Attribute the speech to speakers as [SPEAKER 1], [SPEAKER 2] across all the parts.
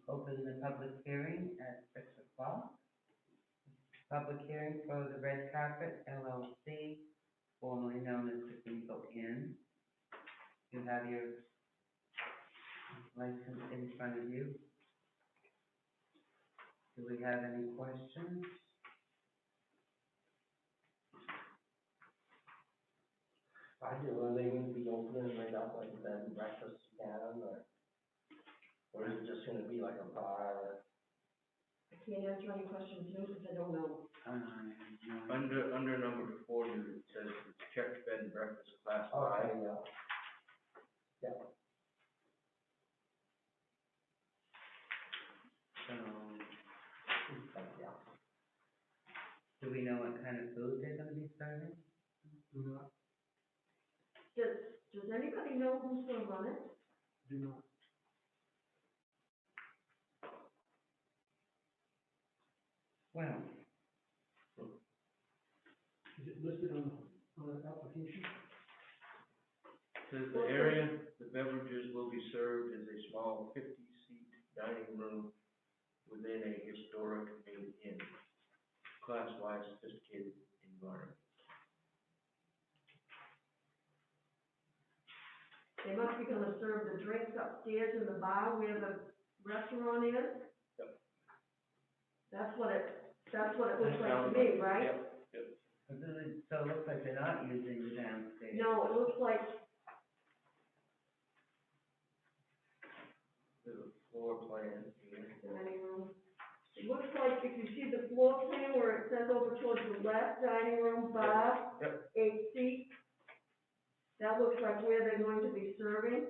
[SPEAKER 1] Open the public hearing at 6 o'clock. Public hearing for the Red Carpet LLC, formerly known as the Depot Inn. You have your license in front of you. Do we have any questions?
[SPEAKER 2] I do, are they gonna be opening right up like a bed and breakfast again, or is it just gonna be like a bar?
[SPEAKER 3] I can't answer any questions now because I don't know.
[SPEAKER 4] Under number 4, it says it's checked bed and breakfast class 5.
[SPEAKER 2] Okay, yeah. Yeah.
[SPEAKER 1] So,
[SPEAKER 2] Yeah.
[SPEAKER 1] do we know what kind of food they're gonna be serving?
[SPEAKER 2] Do not.
[SPEAKER 3] Does anybody know who's gonna run it?
[SPEAKER 2] Do not.
[SPEAKER 1] Well,
[SPEAKER 2] Is it listed on the application?
[SPEAKER 4] Says the area, the beverages will be served as a small 50-seat dining room within a historic main inn, class-wide sophisticated environment.
[SPEAKER 3] They must be gonna serve the drinks upstairs in the bar where the restaurant is?
[SPEAKER 4] Yep.
[SPEAKER 3] That's what it looks like to me, right?
[SPEAKER 4] Yep.
[SPEAKER 1] so it looks like they're not using the downstairs.
[SPEAKER 3] No, it looks like,
[SPEAKER 4] There's a floor plan here.
[SPEAKER 3] dining room. It looks like if you see the floor plan where it says over towards the left, dining room, bar,
[SPEAKER 4] Yep.
[SPEAKER 3] 8 seats. That looks like where they're going to be serving.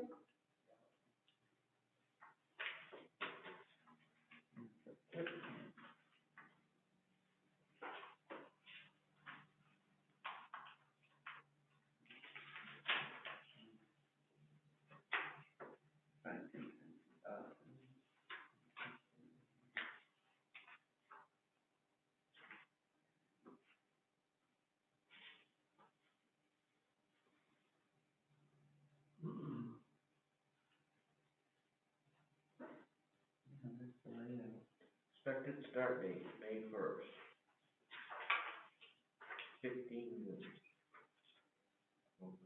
[SPEAKER 4] Expected start date, May 1st. 15 minutes.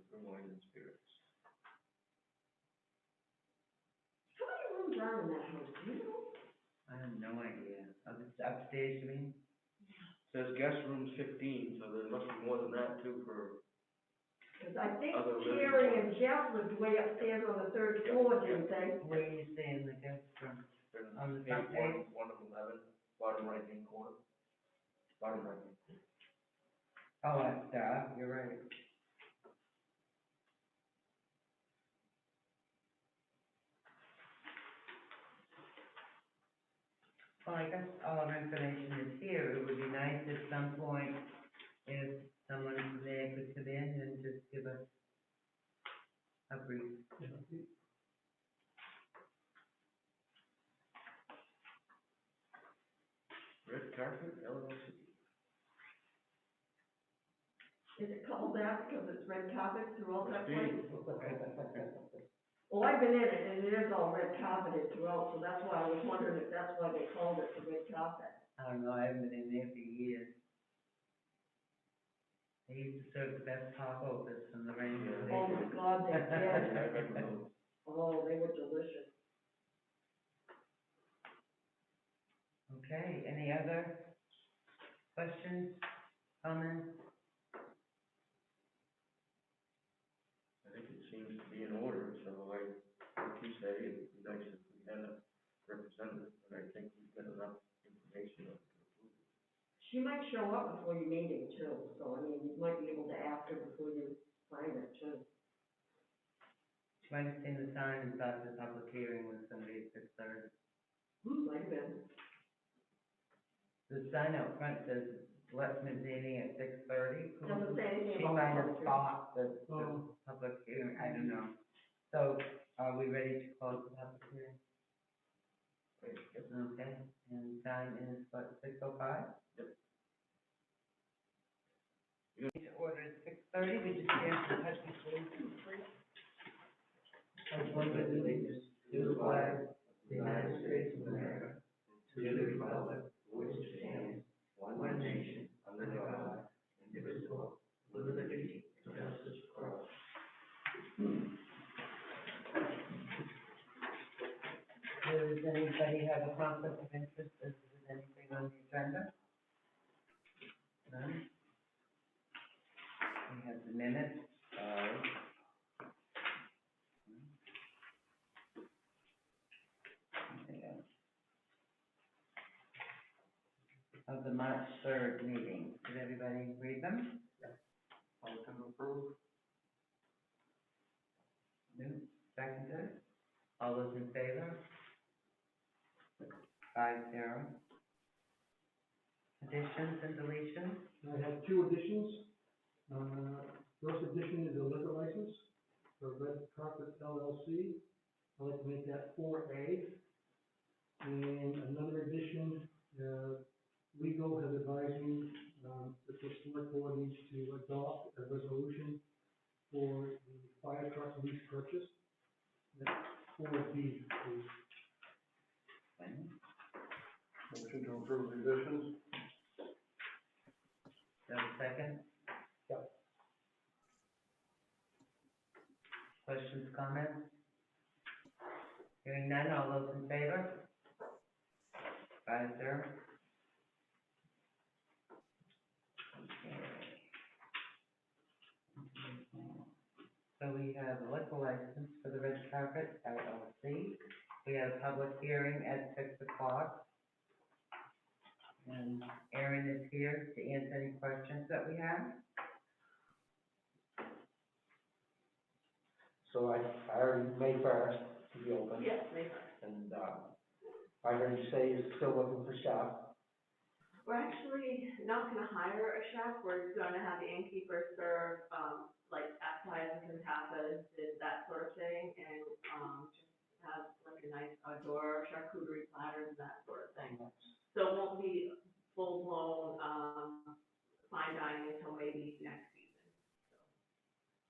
[SPEAKER 4] For wine and spirits.
[SPEAKER 3] How many rooms are in that house, do you know?
[SPEAKER 1] I have no idea. Upstairs, you mean?
[SPEAKER 4] Says guest rooms 15, so there must be more than that too for,
[SPEAKER 3] Because I think
[SPEAKER 4] Other living
[SPEAKER 3] Terry and
[SPEAKER 4] quarters.
[SPEAKER 3] Jeff lived way upstairs on the 3rd floor, didn't they?
[SPEAKER 1] Where are you seeing the guest room? On the front
[SPEAKER 4] page 1 of 11, bottom right hand corner. Bottom right hand corner.
[SPEAKER 1] Oh, that's dark, you're right. Well, I guess all our information is here. It would be nice at some point if someone from there could come in and just give us a brief.
[SPEAKER 4] Red Carpet LLC.
[SPEAKER 3] Is it called that because it's red carpet throughout that
[SPEAKER 4] Must
[SPEAKER 3] place?
[SPEAKER 4] be.
[SPEAKER 3] Well, I've been in it and it is all red carpeted throughout, so that's why I was wondering if that's why they called it the red carpet.
[SPEAKER 1] I don't know, I haven't been in there for years. They used to serve the best tacos from the rain.
[SPEAKER 3] Oh my God, they
[SPEAKER 4] I
[SPEAKER 3] did.
[SPEAKER 4] remember those.
[SPEAKER 3] Oh, they were delicious.
[SPEAKER 1] Okay, any other questions, comments?
[SPEAKER 4] I think it seems to be in order, so like you say, it'd be nice if we had a representative, but I think we've got enough information on it to approve it.
[SPEAKER 3] She might show up before your meeting too, so I mean, you might be able to ask her before you sign it too.
[SPEAKER 1] She might have seen the sign and thought the public hearing was gonna be at 6:30.
[SPEAKER 3] Might have been.
[SPEAKER 1] The sign out front says Selectmen's meeting at 6:30.
[SPEAKER 3] Doesn't say anything
[SPEAKER 1] She
[SPEAKER 3] about
[SPEAKER 1] might have
[SPEAKER 3] public
[SPEAKER 1] thought that the public hearing, I don't know. So, are we ready to close the public hearing?
[SPEAKER 4] Yep.
[SPEAKER 1] Okay, and time is what, 6:05?
[SPEAKER 4] Yep.
[SPEAKER 1] The order is 6:30, we just stand for touch and please. I just wanted to just do the flag
[SPEAKER 2] the United States of America, to the republic for which it stands, one nation, under God, indivisible, with liberty and justice for all.
[SPEAKER 1] Does anybody have a conflict of interest with anything on the agenda? None? We have the minutes of the March 3rd meeting. Did everybody read them?
[SPEAKER 2] Motion approved.
[SPEAKER 1] No? Seconded? All those in favor? 5-0. Additions and deletions?
[SPEAKER 5] I have two additions. First addition is a liquor license for Red Carpet LLC. I'd like to make that 4A. And another addition, legal has advised me, that the select board needs to adopt a resolution for the fire truck lease purchase. That's 4B, please.
[SPEAKER 2] Motion to approve the additions.
[SPEAKER 1] Do you have a second?
[SPEAKER 5] Yep.
[SPEAKER 1] Questions, comments? Hearing none, all those in favor? 5-0. So we have a liquor license for the Red Carpet LLC. We have a public hearing at 6 o'clock. And Erin is here to answer any questions that we have.
[SPEAKER 2] So I already, May 1st to be open.
[SPEAKER 3] Yes, May 1st.
[SPEAKER 2] And, I heard you say you're still looking for chef.
[SPEAKER 3] We're actually not gonna hire a chef, we're gonna have the innkeeper serve, like appetizers and tapas and that sort of thing, and, just have like a nice outdoor charcuterie platters and that sort of thing. So it won't be full-blown, fine dining until maybe next season.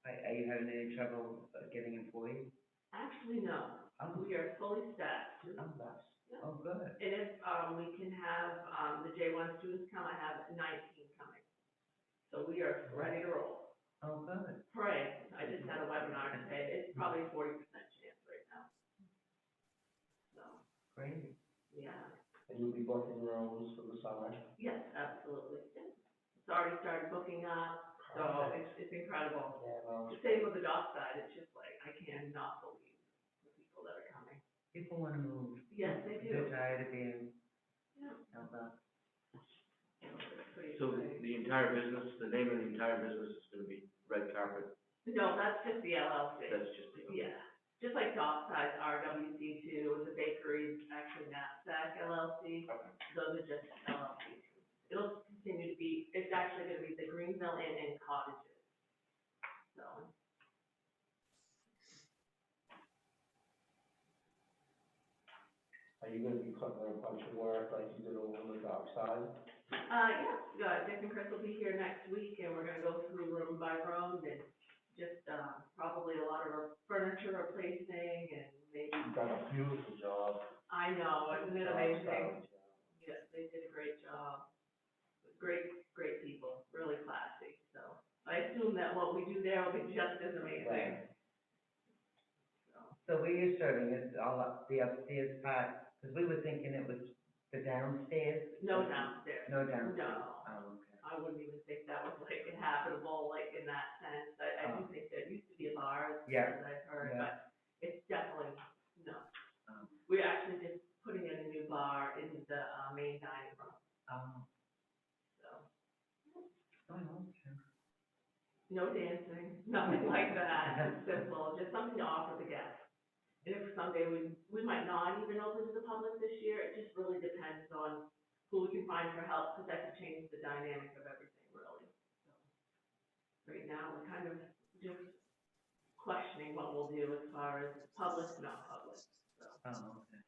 [SPEAKER 1] Are you having any trouble getting employees?
[SPEAKER 3] Actually, no,
[SPEAKER 1] Oh,
[SPEAKER 3] we are fully staffed.
[SPEAKER 1] oh, nice. Oh, good.
[SPEAKER 3] And if, we can have, the J1 students come, I have 19 coming. So we are ready to roll.
[SPEAKER 1] Oh, good.
[SPEAKER 3] Pray, I just had a webinar today, it's probably 40% chance right now. So,
[SPEAKER 1] Great.
[SPEAKER 3] yeah,
[SPEAKER 2] And you'll be booking rooms for the summer.
[SPEAKER 3] yes, absolutely. It's already started booking up, so it's incredible.
[SPEAKER 2] Yeah, well,
[SPEAKER 3] Same with the dock side, it's just like, I cannot believe the people that are coming.
[SPEAKER 1] People want to move.
[SPEAKER 3] Yes, they do.
[SPEAKER 1] They're tired of being
[SPEAKER 3] Yeah.
[SPEAKER 1] held up.
[SPEAKER 3] It's pretty
[SPEAKER 4] So
[SPEAKER 3] exciting.
[SPEAKER 4] the entire business, the name of the entire business is gonna be Red Carpet,
[SPEAKER 3] No, that's just the LLC.
[SPEAKER 4] that's just the.
[SPEAKER 3] Yeah, just like Dockside, RWC2, and the bakery's actually Knapsack LLC, those are just LLC. It'll continue to be, it's actually gonna be the Greenville Inn and Cottages, so.
[SPEAKER 2] are you gonna be putting in a bunch of work like you did over on the dockside?
[SPEAKER 3] Dick and Chris will be here next week, and we're gonna go through room by room, and just, probably a lot of furniture replacing, and maybe.
[SPEAKER 2] You've done a beautiful job.
[SPEAKER 3] I know, isn't it amazing?
[SPEAKER 2] Dockside.
[SPEAKER 3] Yes, they did a great job. Great people, really classy, so. I assume that what we do there will be just as amazing.
[SPEAKER 2] Right.
[SPEAKER 3] So,
[SPEAKER 1] So where you're serving is all up the upstairs part, because we were thinking it was the downstairs?
[SPEAKER 3] no downstairs.
[SPEAKER 1] No downstairs?
[SPEAKER 3] No.
[SPEAKER 1] Oh, okay.
[SPEAKER 3] I wouldn't even think that was like habitable, like in that sense. I do think there used to be a bar,
[SPEAKER 1] Yeah.
[SPEAKER 3] as I've heard,
[SPEAKER 1] Yeah.
[SPEAKER 3] but it's definitely, no.
[SPEAKER 1] Um,
[SPEAKER 3] We're actually just putting in a new bar in the, main dining room, so.
[SPEAKER 1] Okay.
[SPEAKER 3] No dancing, nothing like that, it's simple, just something to offer the guests. And if someday we might not even open to the public this year, it just really depends on who we can find for help, because that could change the dynamic of everything, really. So, right now, we're kind of just questioning what we'll do as far as public, not public, so.
[SPEAKER 1] Oh, okay.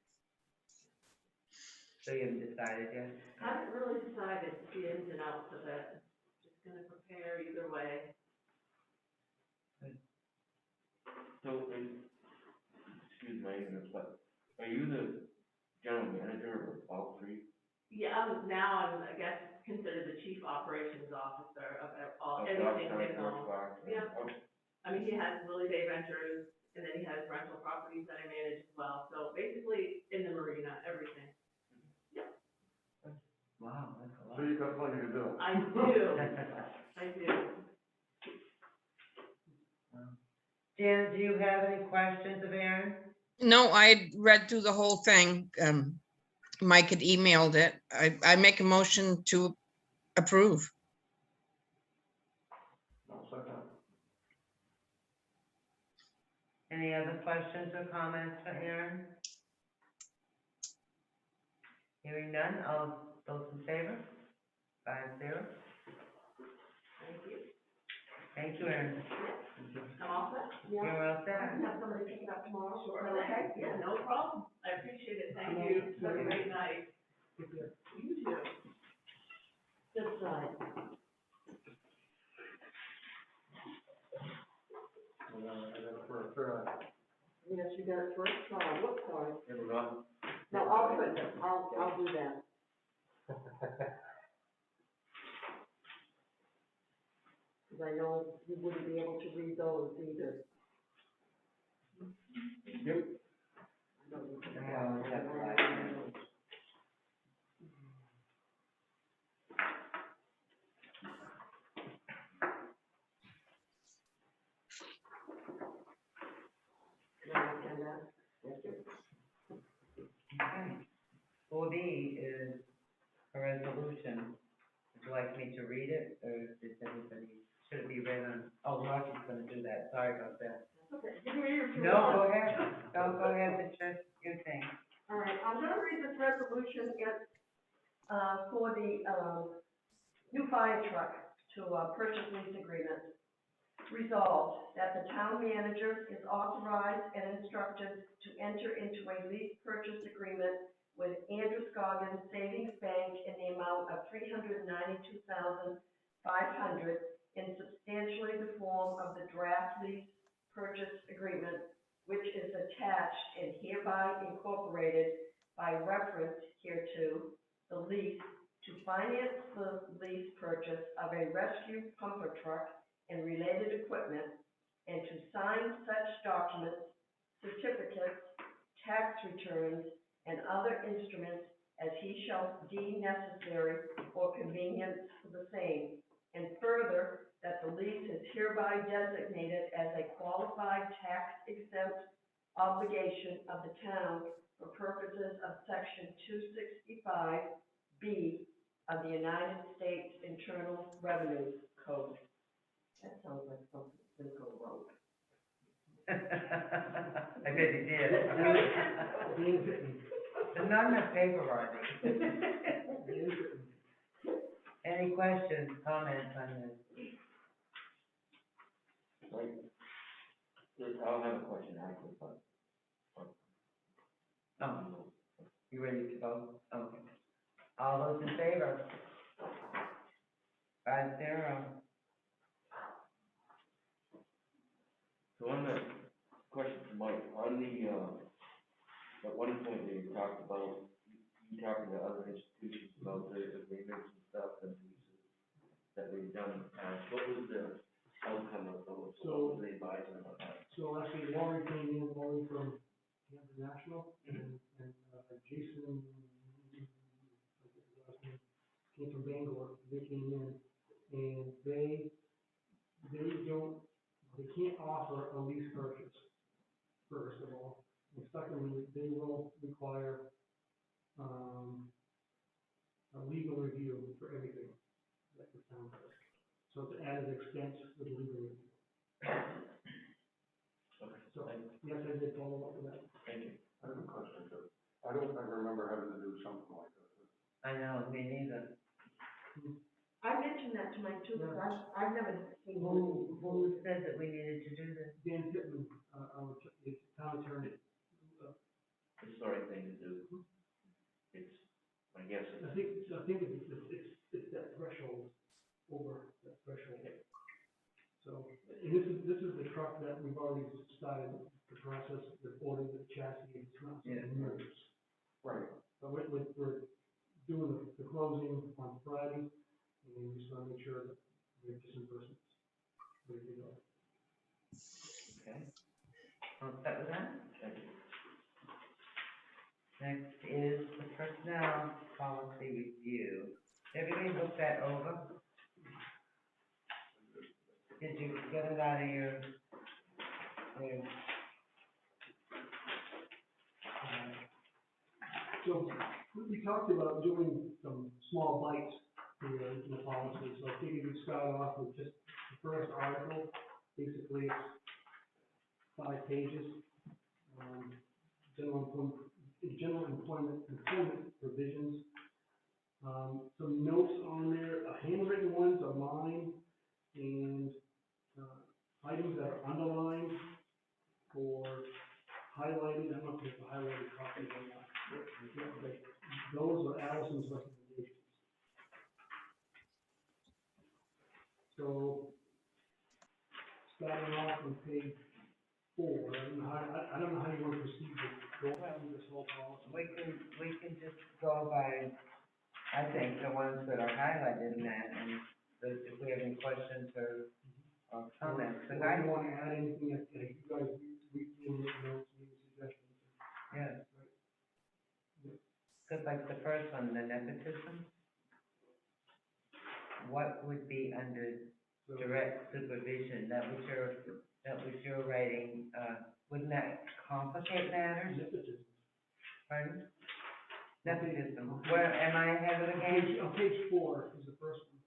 [SPEAKER 1] So you haven't decided yet?
[SPEAKER 3] Haven't really decided the ins and outs of it, just gonna prepare either way.
[SPEAKER 4] So, excuse my ignorance, but Are you the general manager of all three?
[SPEAKER 3] Yeah, I guess, considered the chief operations officer of all,
[SPEAKER 4] Of
[SPEAKER 3] everything
[SPEAKER 4] Dock
[SPEAKER 3] they
[SPEAKER 4] County,
[SPEAKER 3] own.
[SPEAKER 4] Clark,
[SPEAKER 3] Yeah.
[SPEAKER 4] okay.
[SPEAKER 3] I mean, he has Lily Bay Ventures, and then he has rental properties that I manage as well, so basically in the marina, everything.
[SPEAKER 1] Wow, that's a lot.
[SPEAKER 2] So you got plenty to do.
[SPEAKER 3] I do, I do.
[SPEAKER 1] Janet, do you have any questions of Aaron?
[SPEAKER 6] No, I read through the whole thing. Mike had emailed it. I make a motion to approve.
[SPEAKER 2] No, second.
[SPEAKER 1] Any other questions or comments for Aaron? Hearing none, all those in favor? 5-0.
[SPEAKER 3] Thank you.
[SPEAKER 1] Thank you, Aaron.
[SPEAKER 3] I'm all set?
[SPEAKER 1] You're all
[SPEAKER 3] I
[SPEAKER 1] set.
[SPEAKER 3] can have somebody pick it up tomorrow. Sure. Okay, yeah, no problem. I appreciate it. Thank you. Have a great night.
[SPEAKER 5] Take care.
[SPEAKER 3] You too. This side.
[SPEAKER 2] I got it for,
[SPEAKER 7] Yes, you got it first, whoops, sorry.
[SPEAKER 4] Never mind.
[SPEAKER 7] No, I'll put it, I'll do that. Cause I know you wouldn't be able to read those either.
[SPEAKER 4] Yep.
[SPEAKER 7] I know you couldn't.
[SPEAKER 1] I always have to write it. Okay. 4B is a resolution. Would you like me to read it, or does anybody, should it be read on, oh, Rocky's gonna do that, sorry about that.
[SPEAKER 7] Okay, you can read it if you
[SPEAKER 1] No,
[SPEAKER 7] want.
[SPEAKER 1] go ahead, go ahead, it's just your thing.
[SPEAKER 7] All right, I'm gonna read this resolution, it's, for the, new fire truck to, purchase lease agreement. Resolved that the town manager is authorized and instructed to enter into a lease purchase agreement with Andrew Scoggin Savings Bank in the amount of $392,500 in substantially the form of the draft lease purchase agreement, which is attached and hereby incorporated by reference hereto, the lease to finance the lease purchase of a rescue pumper truck and related equipment, and to sign such documents, certificates, tax returns, and other instruments as he shall deem necessary or convenient for the same, and further, that the lease is hereby designated as a qualified tax-exempt obligation of the town for purposes of Section 265B of the United States Internal Revenue Code. That sounds like something Cisco wrote.
[SPEAKER 1] I bet you did.
[SPEAKER 5] Dan's written.
[SPEAKER 1] There's not enough paper, Roger.
[SPEAKER 5] Dan's written.
[SPEAKER 1] Any questions, comments on this?
[SPEAKER 4] Right. I'll have a question actually, but.
[SPEAKER 1] Oh, you ready to vote? Okay. All those in favor? 5-0.
[SPEAKER 4] So on the question for Mike, on the, at one point they talked about, you talking to other institutions about the agreements and stuff and leases that we've done in the past. What was the outcome of those? What was they advising about that?
[SPEAKER 5] So actually, Laurie came in, Laurie from Hampton National, and Jason, I forget his last name, came from Bangor, they came in, and they can't offer a lease purchase, first of all. And secondly, they will require, a legal review for everything that the town does. So it's an added expense with legal review.
[SPEAKER 4] Okay,
[SPEAKER 5] So, yes, I did follow up with that.
[SPEAKER 4] thank you.
[SPEAKER 2] I have a question too. I don't ever remember having to do something like this.
[SPEAKER 1] I know, me neither.
[SPEAKER 7] I mentioned that to Mike too, because I've never seen.
[SPEAKER 1] Who said that we needed to do this?
[SPEAKER 5] Dan Pittman, our town attorney,
[SPEAKER 4] It's the right thing to do. It's, I guess,
[SPEAKER 5] I think it's that threshold, over that threshold. So, and this is the truck that we've already started the process, the ordering the check chassis, it's not
[SPEAKER 1] Yeah.
[SPEAKER 5] something new.
[SPEAKER 2] Right.
[SPEAKER 5] But we're doing the closing on Friday, and we just wanna make sure that we have disbursements ready to go.
[SPEAKER 1] Okay. All set with that? Next is the personnel policy review. Everybody look that over? Did you get it out of your,
[SPEAKER 5] So, we talked about doing some small bites here in the policy, so I figured we'd start off with just the first article, basically it's 5 pages. General employment provisions. Some notes on there, handwritten ones are mine, and, items that are underlined or highlighted, I don't know if there's a highlighted copy or not. But those are Allison's recommendations. So, starting off on page 4, I don't know how you want to proceed with this whole policy.
[SPEAKER 1] we can just go by, I think, the ones that are highlighted in that, and if we have any questions or comments,
[SPEAKER 5] If
[SPEAKER 1] because I,
[SPEAKER 5] you want to add anything, if you guys, we can, notes, maybe suggestions.
[SPEAKER 1] yeah. Because like the first one, the nepotism, what would be under
[SPEAKER 5] So,
[SPEAKER 1] direct supervision? That was your writing, wouldn't that complicate matters?
[SPEAKER 5] nepotism.
[SPEAKER 1] Pardon? Nepotism, where, am I ahead of the game?
[SPEAKER 5] On page 4 is the first one.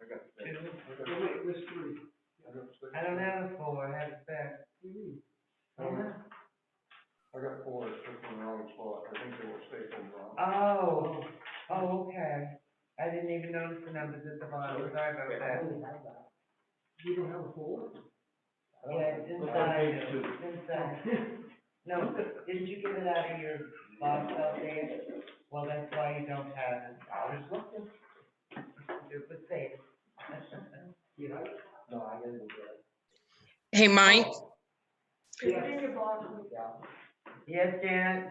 [SPEAKER 2] I got six.
[SPEAKER 5] Oh, wait, there's 3.
[SPEAKER 2] I got six.
[SPEAKER 1] I don't have a 4, I have a 6.
[SPEAKER 5] I don't know.
[SPEAKER 2] I got 4, it's just in the wrong spot, I think they were stapled wrong.
[SPEAKER 1] Oh, okay. I didn't even notice the numbers at the bottom, sorry about that.
[SPEAKER 5] You don't have a 4?
[SPEAKER 1] Yeah, it's
[SPEAKER 4] Look on page
[SPEAKER 1] inside,
[SPEAKER 4] 2.
[SPEAKER 1] it's inside. No, didn't you get it out of your box out there? Well, that's why you don't have it. I was looking. It was safe.
[SPEAKER 5] Yeah.
[SPEAKER 2] No, I didn't get it.
[SPEAKER 6] Hey, Mike,
[SPEAKER 7] It's in your box.
[SPEAKER 1] Yes, Janet?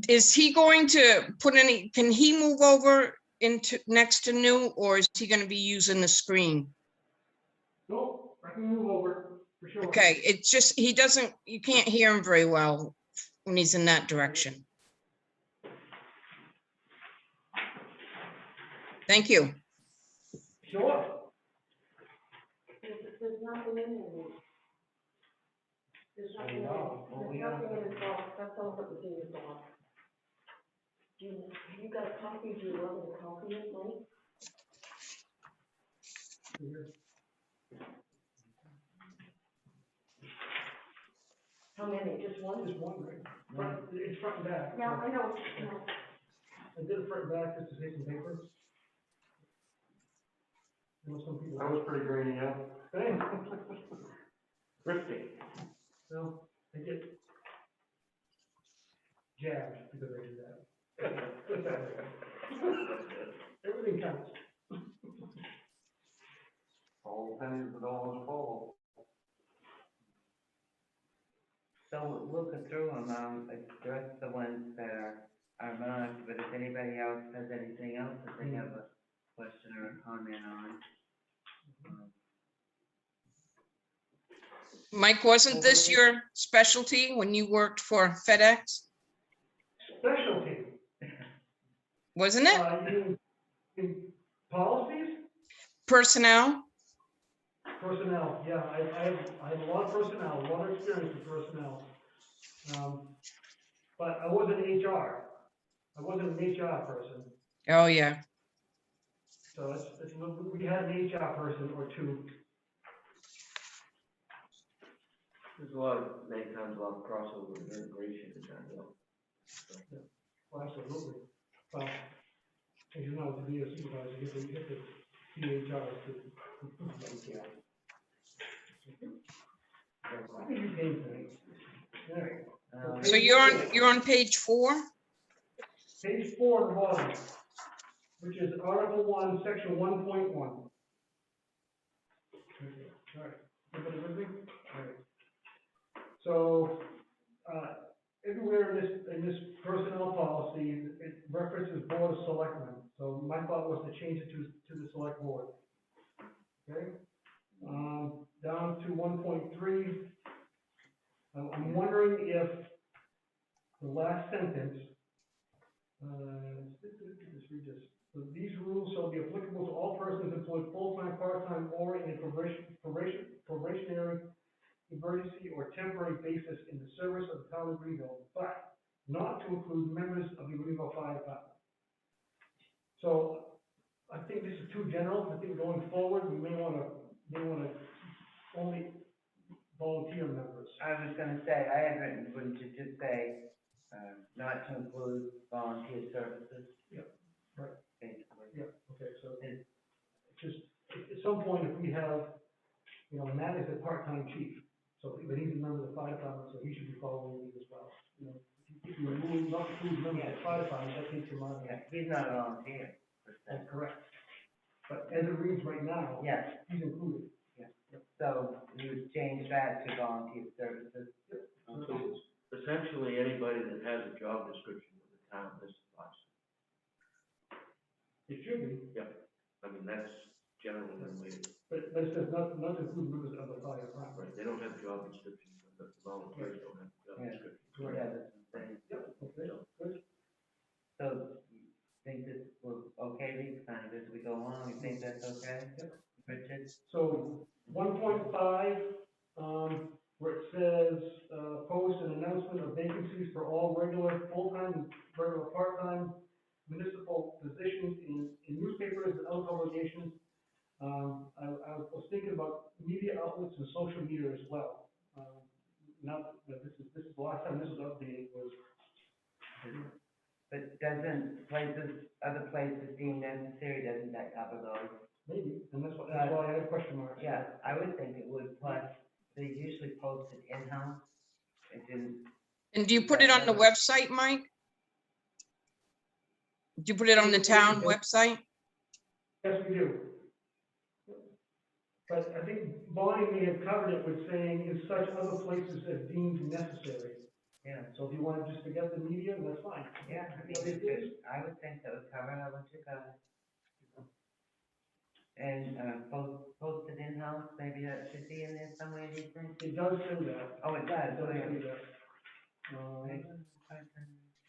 [SPEAKER 6] is he going to put any, can he move over into, next to new, or is he gonna be using the screen?
[SPEAKER 5] Nope, I can move over, for sure.
[SPEAKER 6] Okay, it's just, he doesn't, you can't hear him very well when he's in that direction. Thank you.
[SPEAKER 5] Sure.
[SPEAKER 7] There's nothing in there. There's nothing in it.
[SPEAKER 1] Well,
[SPEAKER 7] There's
[SPEAKER 1] we
[SPEAKER 7] nothing
[SPEAKER 1] don't-
[SPEAKER 7] in his box, that's all that was in his box. You got a copy, do you want me to copy it, Mike? How many, just one?
[SPEAKER 5] Just one, right? Front, it's front and back.
[SPEAKER 7] Yeah, I know,
[SPEAKER 5] I did it front and back just to save some paper. You know, some people.
[SPEAKER 2] That was pretty grainy, yeah.
[SPEAKER 5] Thanks.
[SPEAKER 2] Risky.
[SPEAKER 5] No, I get jabbed because I do that. Everything counts.
[SPEAKER 2] All pennies the dollars fall.
[SPEAKER 1] So looking through them, address the ones that are marked, but if anybody else has anything else that they have a question or a comment on.
[SPEAKER 6] Mike, wasn't this your specialty when you worked for FedEx?
[SPEAKER 5] Specialty.
[SPEAKER 6] Wasn't it?
[SPEAKER 5] In policies,
[SPEAKER 6] Personnel?
[SPEAKER 5] personnel, yeah, I have a lot of personnel, a lot of experience with personnel. But I wasn't HR. I wasn't an HR person.
[SPEAKER 6] Oh, yeah.
[SPEAKER 5] So we had an HR person or two.
[SPEAKER 4] There's many times a lot of crossover and integration in that, yeah.
[SPEAKER 5] Well, absolutely. Well, as you know, to be a supervisor, you get the CHR to. I think you came tonight. All right.
[SPEAKER 6] So you're on page 4?
[SPEAKER 5] Page 4 at the bottom, which is Article 1, Section 1.1. All right, everybody with me? All right. So, somewhere in this personnel policy, it references board of selectmen, so my thought was to change it to the select board. Okay? Down to 1.3, I'm wondering if the last sentence, let's read this. So these rules shall be applicable to all persons employed full-time, part-time, or in a probationary, emergency, or temporary basis in the service of the town of Greenville, but not to include members of the Greenville Fire Department. So I think this is too general. I think going forward, we may wanna only volunteer members.
[SPEAKER 1] I was gonna say, I had written, wouldn't you just say, not to include volunteer services?
[SPEAKER 5] Yep, right.
[SPEAKER 1] Basically.
[SPEAKER 5] Yeah, okay, so it's just, at some point, if we have, Matt is a part-time chief, so, but he's a member of the fire department, so he should be following these as well. If you remove, not include members of the fire department, that takes him out of
[SPEAKER 1] Yeah,
[SPEAKER 5] that.
[SPEAKER 1] he's not a volunteer, per se.
[SPEAKER 5] That's correct. But as it reads right now,
[SPEAKER 1] Yes,
[SPEAKER 5] he's included.
[SPEAKER 1] so you would change that to volunteer services.
[SPEAKER 4] So essentially, anybody that has a job description with the town, this applies.
[SPEAKER 5] It should be,
[SPEAKER 4] I mean, that's generally the way,
[SPEAKER 5] but it says not to include members of the fire department.
[SPEAKER 4] right, they don't have job descriptions, but the volunteers don't have job
[SPEAKER 1] Yeah.
[SPEAKER 4] descriptions.
[SPEAKER 1] Yeah, that's what I'm saying.
[SPEAKER 5] Yep, okay, good.
[SPEAKER 1] So, you think this, we're okay, these kind of, as we go along, you think that's okay? Richard?
[SPEAKER 5] So 1.5, where it says, post an announcement of vacancies for all regular, full-time, and regular part-time municipal positions in newspapers and other publications. I was thinking about media outlets and social media as well. Not that this is the last time this was updated was.
[SPEAKER 1] But doesn't other places deemed necessary, doesn't that cover those?
[SPEAKER 5] Maybe, and that's why I had a question mark.
[SPEAKER 1] Yeah, I would think it would, plus they usually post it in-house. It didn't,
[SPEAKER 6] And do you put it on the website, Mike? Do you put it on the town website?
[SPEAKER 5] Yes, we do. But I think Bonnie may have covered it with saying in such other places as deemed necessary.
[SPEAKER 1] yeah,
[SPEAKER 5] So if you want to just forget the media, that's fine.
[SPEAKER 1] yeah, I mean, it's just, I would think that would cover, how would you cover? And, post it in-house, maybe that should be in there somewhere, do you think?
[SPEAKER 5] It does say that.
[SPEAKER 1] Oh, it does,
[SPEAKER 5] It does
[SPEAKER 1] oh, yeah.
[SPEAKER 5] say that.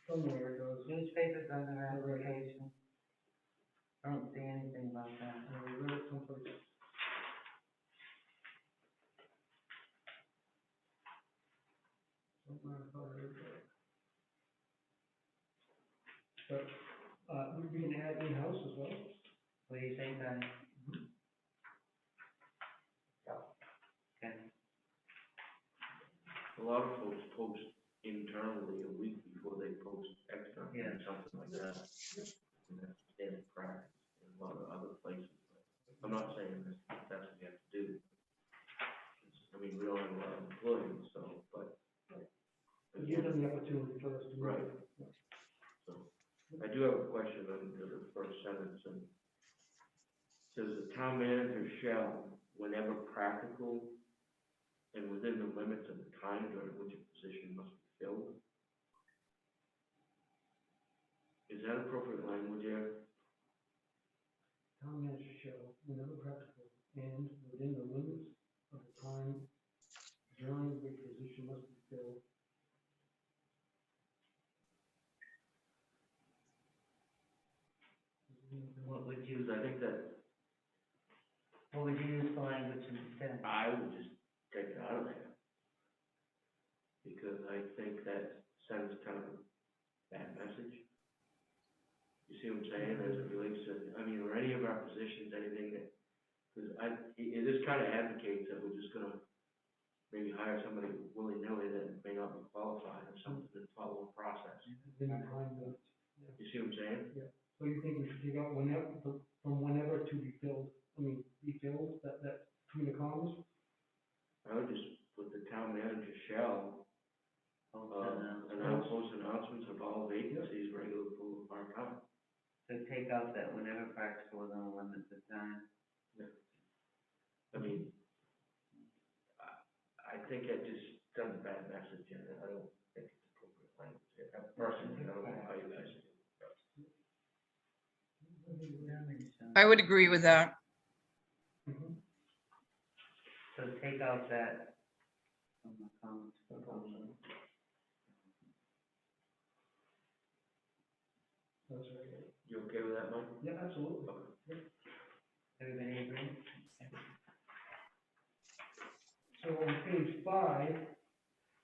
[SPEAKER 5] Somewhere it goes.
[SPEAKER 1] Newspapers on their application. I don't see anything about that.
[SPEAKER 5] I read it someplace. Somewhere I thought I read that. But, we can add in-house as well.
[SPEAKER 1] What do you think, Danny? Okay.
[SPEAKER 4] A lot of folks post internally a week before they post externally,
[SPEAKER 1] Yeah.
[SPEAKER 4] something like that. And that's standard practice in a lot of other places, but I'm not saying that's what you have to do. I mean, we don't have a lot of employees, so, but.
[SPEAKER 5] Give them the opportunity for us to.
[SPEAKER 4] Right. So, I do have a question on the first sentence, and it says the town manager shall, whenever practical, and within the limits of the time during which a position must be filled. Is that appropriate language there?
[SPEAKER 5] Town manager shall, whenever practical, and within the limits of the time during which position must be filled.
[SPEAKER 1] What would you,
[SPEAKER 4] Because I think that
[SPEAKER 1] what would you use for language instead?
[SPEAKER 4] I would just take it out of there. Because I think that sends kind of a bad message. You see what I'm saying, as it relates to, I mean, or any of our positions, anything that, because this kind of advocates that we're just gonna maybe hire somebody willy-nilly that may not be qualified or something to follow a process.
[SPEAKER 5] Within the time limits.
[SPEAKER 4] You see what I'm saying?
[SPEAKER 5] So you think we should take out whenever, from whenever to be filled, be filled, that between the commas?
[SPEAKER 4] I would just put the town manager shall, post announcements of all vacancies, regular, full, or part-time.
[SPEAKER 1] So take out that whenever practical within the limits of time.
[SPEAKER 4] I mean, I think it just sends a bad message, and I don't think it's appropriate language.
[SPEAKER 6] I would agree with that.
[SPEAKER 5] Mhm.
[SPEAKER 1] So take out that from the comments proposal.
[SPEAKER 5] That's right.
[SPEAKER 4] You okay with that, Mike?
[SPEAKER 5] Yeah, absolutely.
[SPEAKER 1] Everybody agree?
[SPEAKER 5] So on page 5,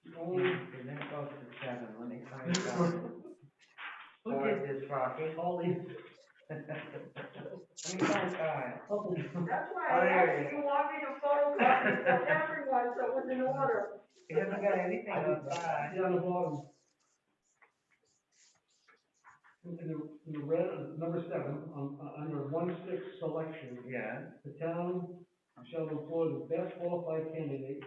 [SPEAKER 5] the only,
[SPEAKER 1] Okay, that goes to 7, let me find out. Or is this Rocky?
[SPEAKER 5] all these,
[SPEAKER 1] Let me find 5.
[SPEAKER 7] That's why
[SPEAKER 1] Oh,
[SPEAKER 7] I
[SPEAKER 1] there
[SPEAKER 7] asked
[SPEAKER 1] it
[SPEAKER 7] if you want me to photocopy for everyone, so it was in order.
[SPEAKER 1] You haven't got anything on 5.
[SPEAKER 5] see on the bottom. In the red, number 7, under 1-6 selection,
[SPEAKER 1] Yeah,
[SPEAKER 5] the town shall employ the best qualified candidates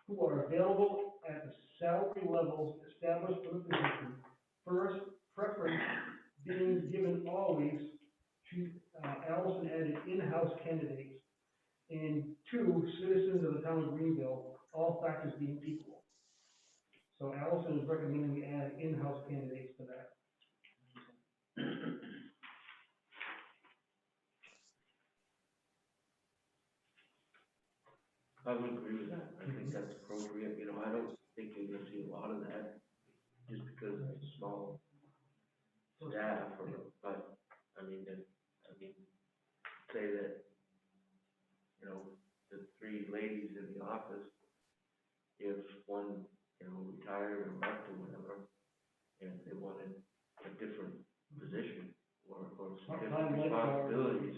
[SPEAKER 5] who are available at the salary levels established for the position. First, preference being given always to, Allison added in-house candidates. And 2, citizens of the town of Greenville, all factors being equal. So Allison is recommending we add in-house candidates to that.
[SPEAKER 4] I would agree with that. I think that's appropriate. You know, I don't think you're gonna see a lot of that just because it's a small staff or, but, say that, you know, the 3 ladies in the office, if one, you know, retired or left or whatever, and they wanted a different position or some different responsibilities,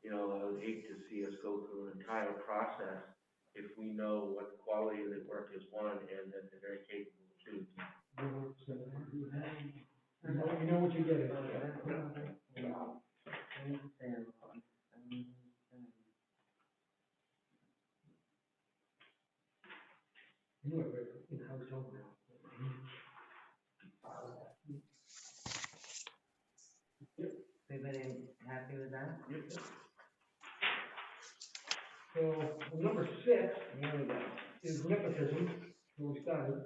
[SPEAKER 4] you know, I would hate to see us go through an entire process if we know what the quality of the work is, one, and that they're very capable of doing.
[SPEAKER 5] You know what you're getting. You know, in-house job now.
[SPEAKER 1] everybody happy with that?
[SPEAKER 5] So, number 6
[SPEAKER 1] Here we go.
[SPEAKER 5] is nepotism, where we started.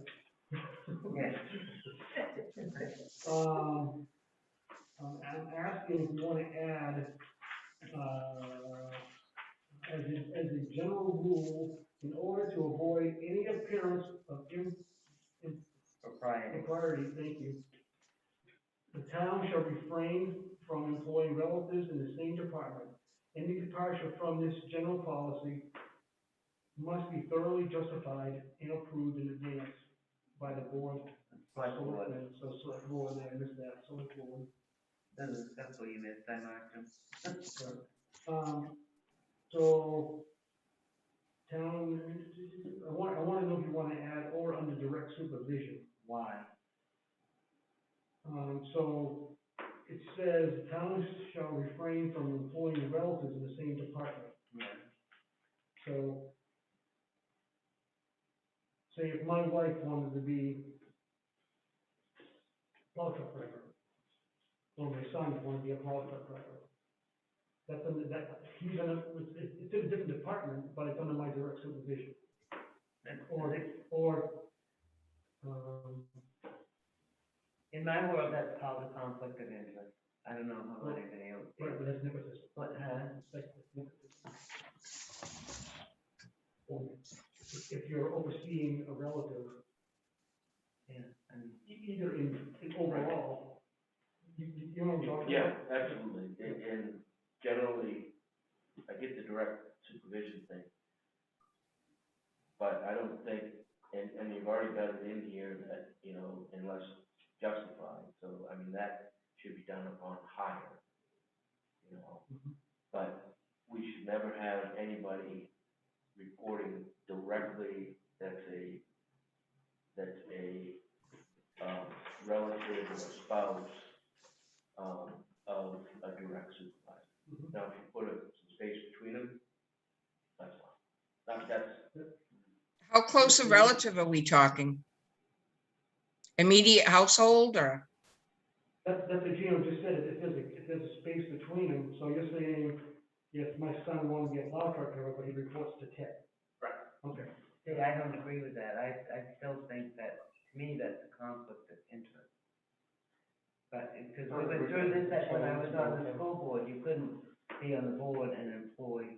[SPEAKER 1] Yes.
[SPEAKER 5] I'm asking if you want to add, as a general rule, in order to avoid any appearance of
[SPEAKER 1] Propriety.
[SPEAKER 5] impropriety, thank you, the town shall refrain from employing relatives in the same department. Any departure from this general policy must be thoroughly justified and approved in advance by the board.
[SPEAKER 1] Select board.
[SPEAKER 5] Selectmen, so select board, I missed that, select board.
[SPEAKER 1] That's what you missed, I marked them.
[SPEAKER 5] So, town, I want to know if you want to add or under direct supervision.
[SPEAKER 1] Why?
[SPEAKER 5] So, it says, towns shall refrain from employing relatives in the same department.
[SPEAKER 1] Yeah.
[SPEAKER 5] So, say if my wife wanted to be plow truck driver, or my son wanted to be a plow truck driver, that's under, he's in a, it's in a different department, but it's under my direct supervision.
[SPEAKER 1] In my world, that's called a conflict of interest. I don't know how anybody else.
[SPEAKER 5] Right, but that's nepotism.
[SPEAKER 1] What,
[SPEAKER 5] That's nepotism. Or if you're overseeing a relative,
[SPEAKER 1] Yeah, I mean,
[SPEAKER 5] either in overall, you know what I'm talking
[SPEAKER 4] Yeah,
[SPEAKER 5] about?
[SPEAKER 4] absolutely. And generally, I get the direct supervision thing. But I don't think, and you've already got it in here that, you know, unless justified, so, I mean, that should be done upon hire, you know? But we should never have anybody reporting directly that's a relative or spouse, of a direct supervisor. Now, if you put some space between them, that's fine. That's
[SPEAKER 6] How close a relative are we talking? Immediate household or?
[SPEAKER 5] That's what Gino just said, if there's a space between them, so you're saying, if my son wanted to be a plow truck driver, but he reports to Ted.
[SPEAKER 4] Right.
[SPEAKER 5] Okay.
[SPEAKER 1] see, I don't agree with that. I still think that, to me, that's a conflict of interest. But, because We went through this, that when I was on the school board, you couldn't be on the board and employ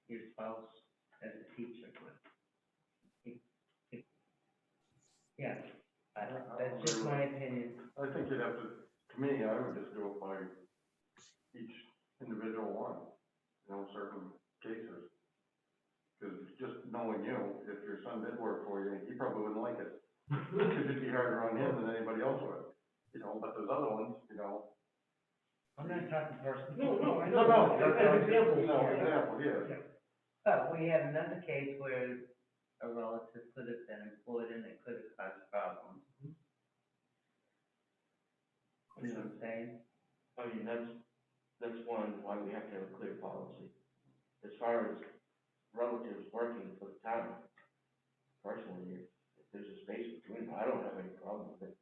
[SPEAKER 1] your spouse as a teacher. Yeah, that's just my opinion.
[SPEAKER 2] I think you'd have to me, I would just do it by each individual one, certain cases. Cause just knowing you, if your son did work for you, he probably wouldn't like it. Cause it'd be harder on him than anybody else would, but those other ones,
[SPEAKER 1] I'm not talking personally.
[SPEAKER 5] No, I
[SPEAKER 2] No,
[SPEAKER 5] know.
[SPEAKER 2] that's
[SPEAKER 5] As examples.
[SPEAKER 2] example, yeah.
[SPEAKER 1] But we had another case where a relative could have been employed and it could have caused problems. You know what I'm saying?
[SPEAKER 4] I mean, that's one, why we have to have a clear policy. As far as relatives working for the town, personally, if there's a space between them, I don't have any problem with it,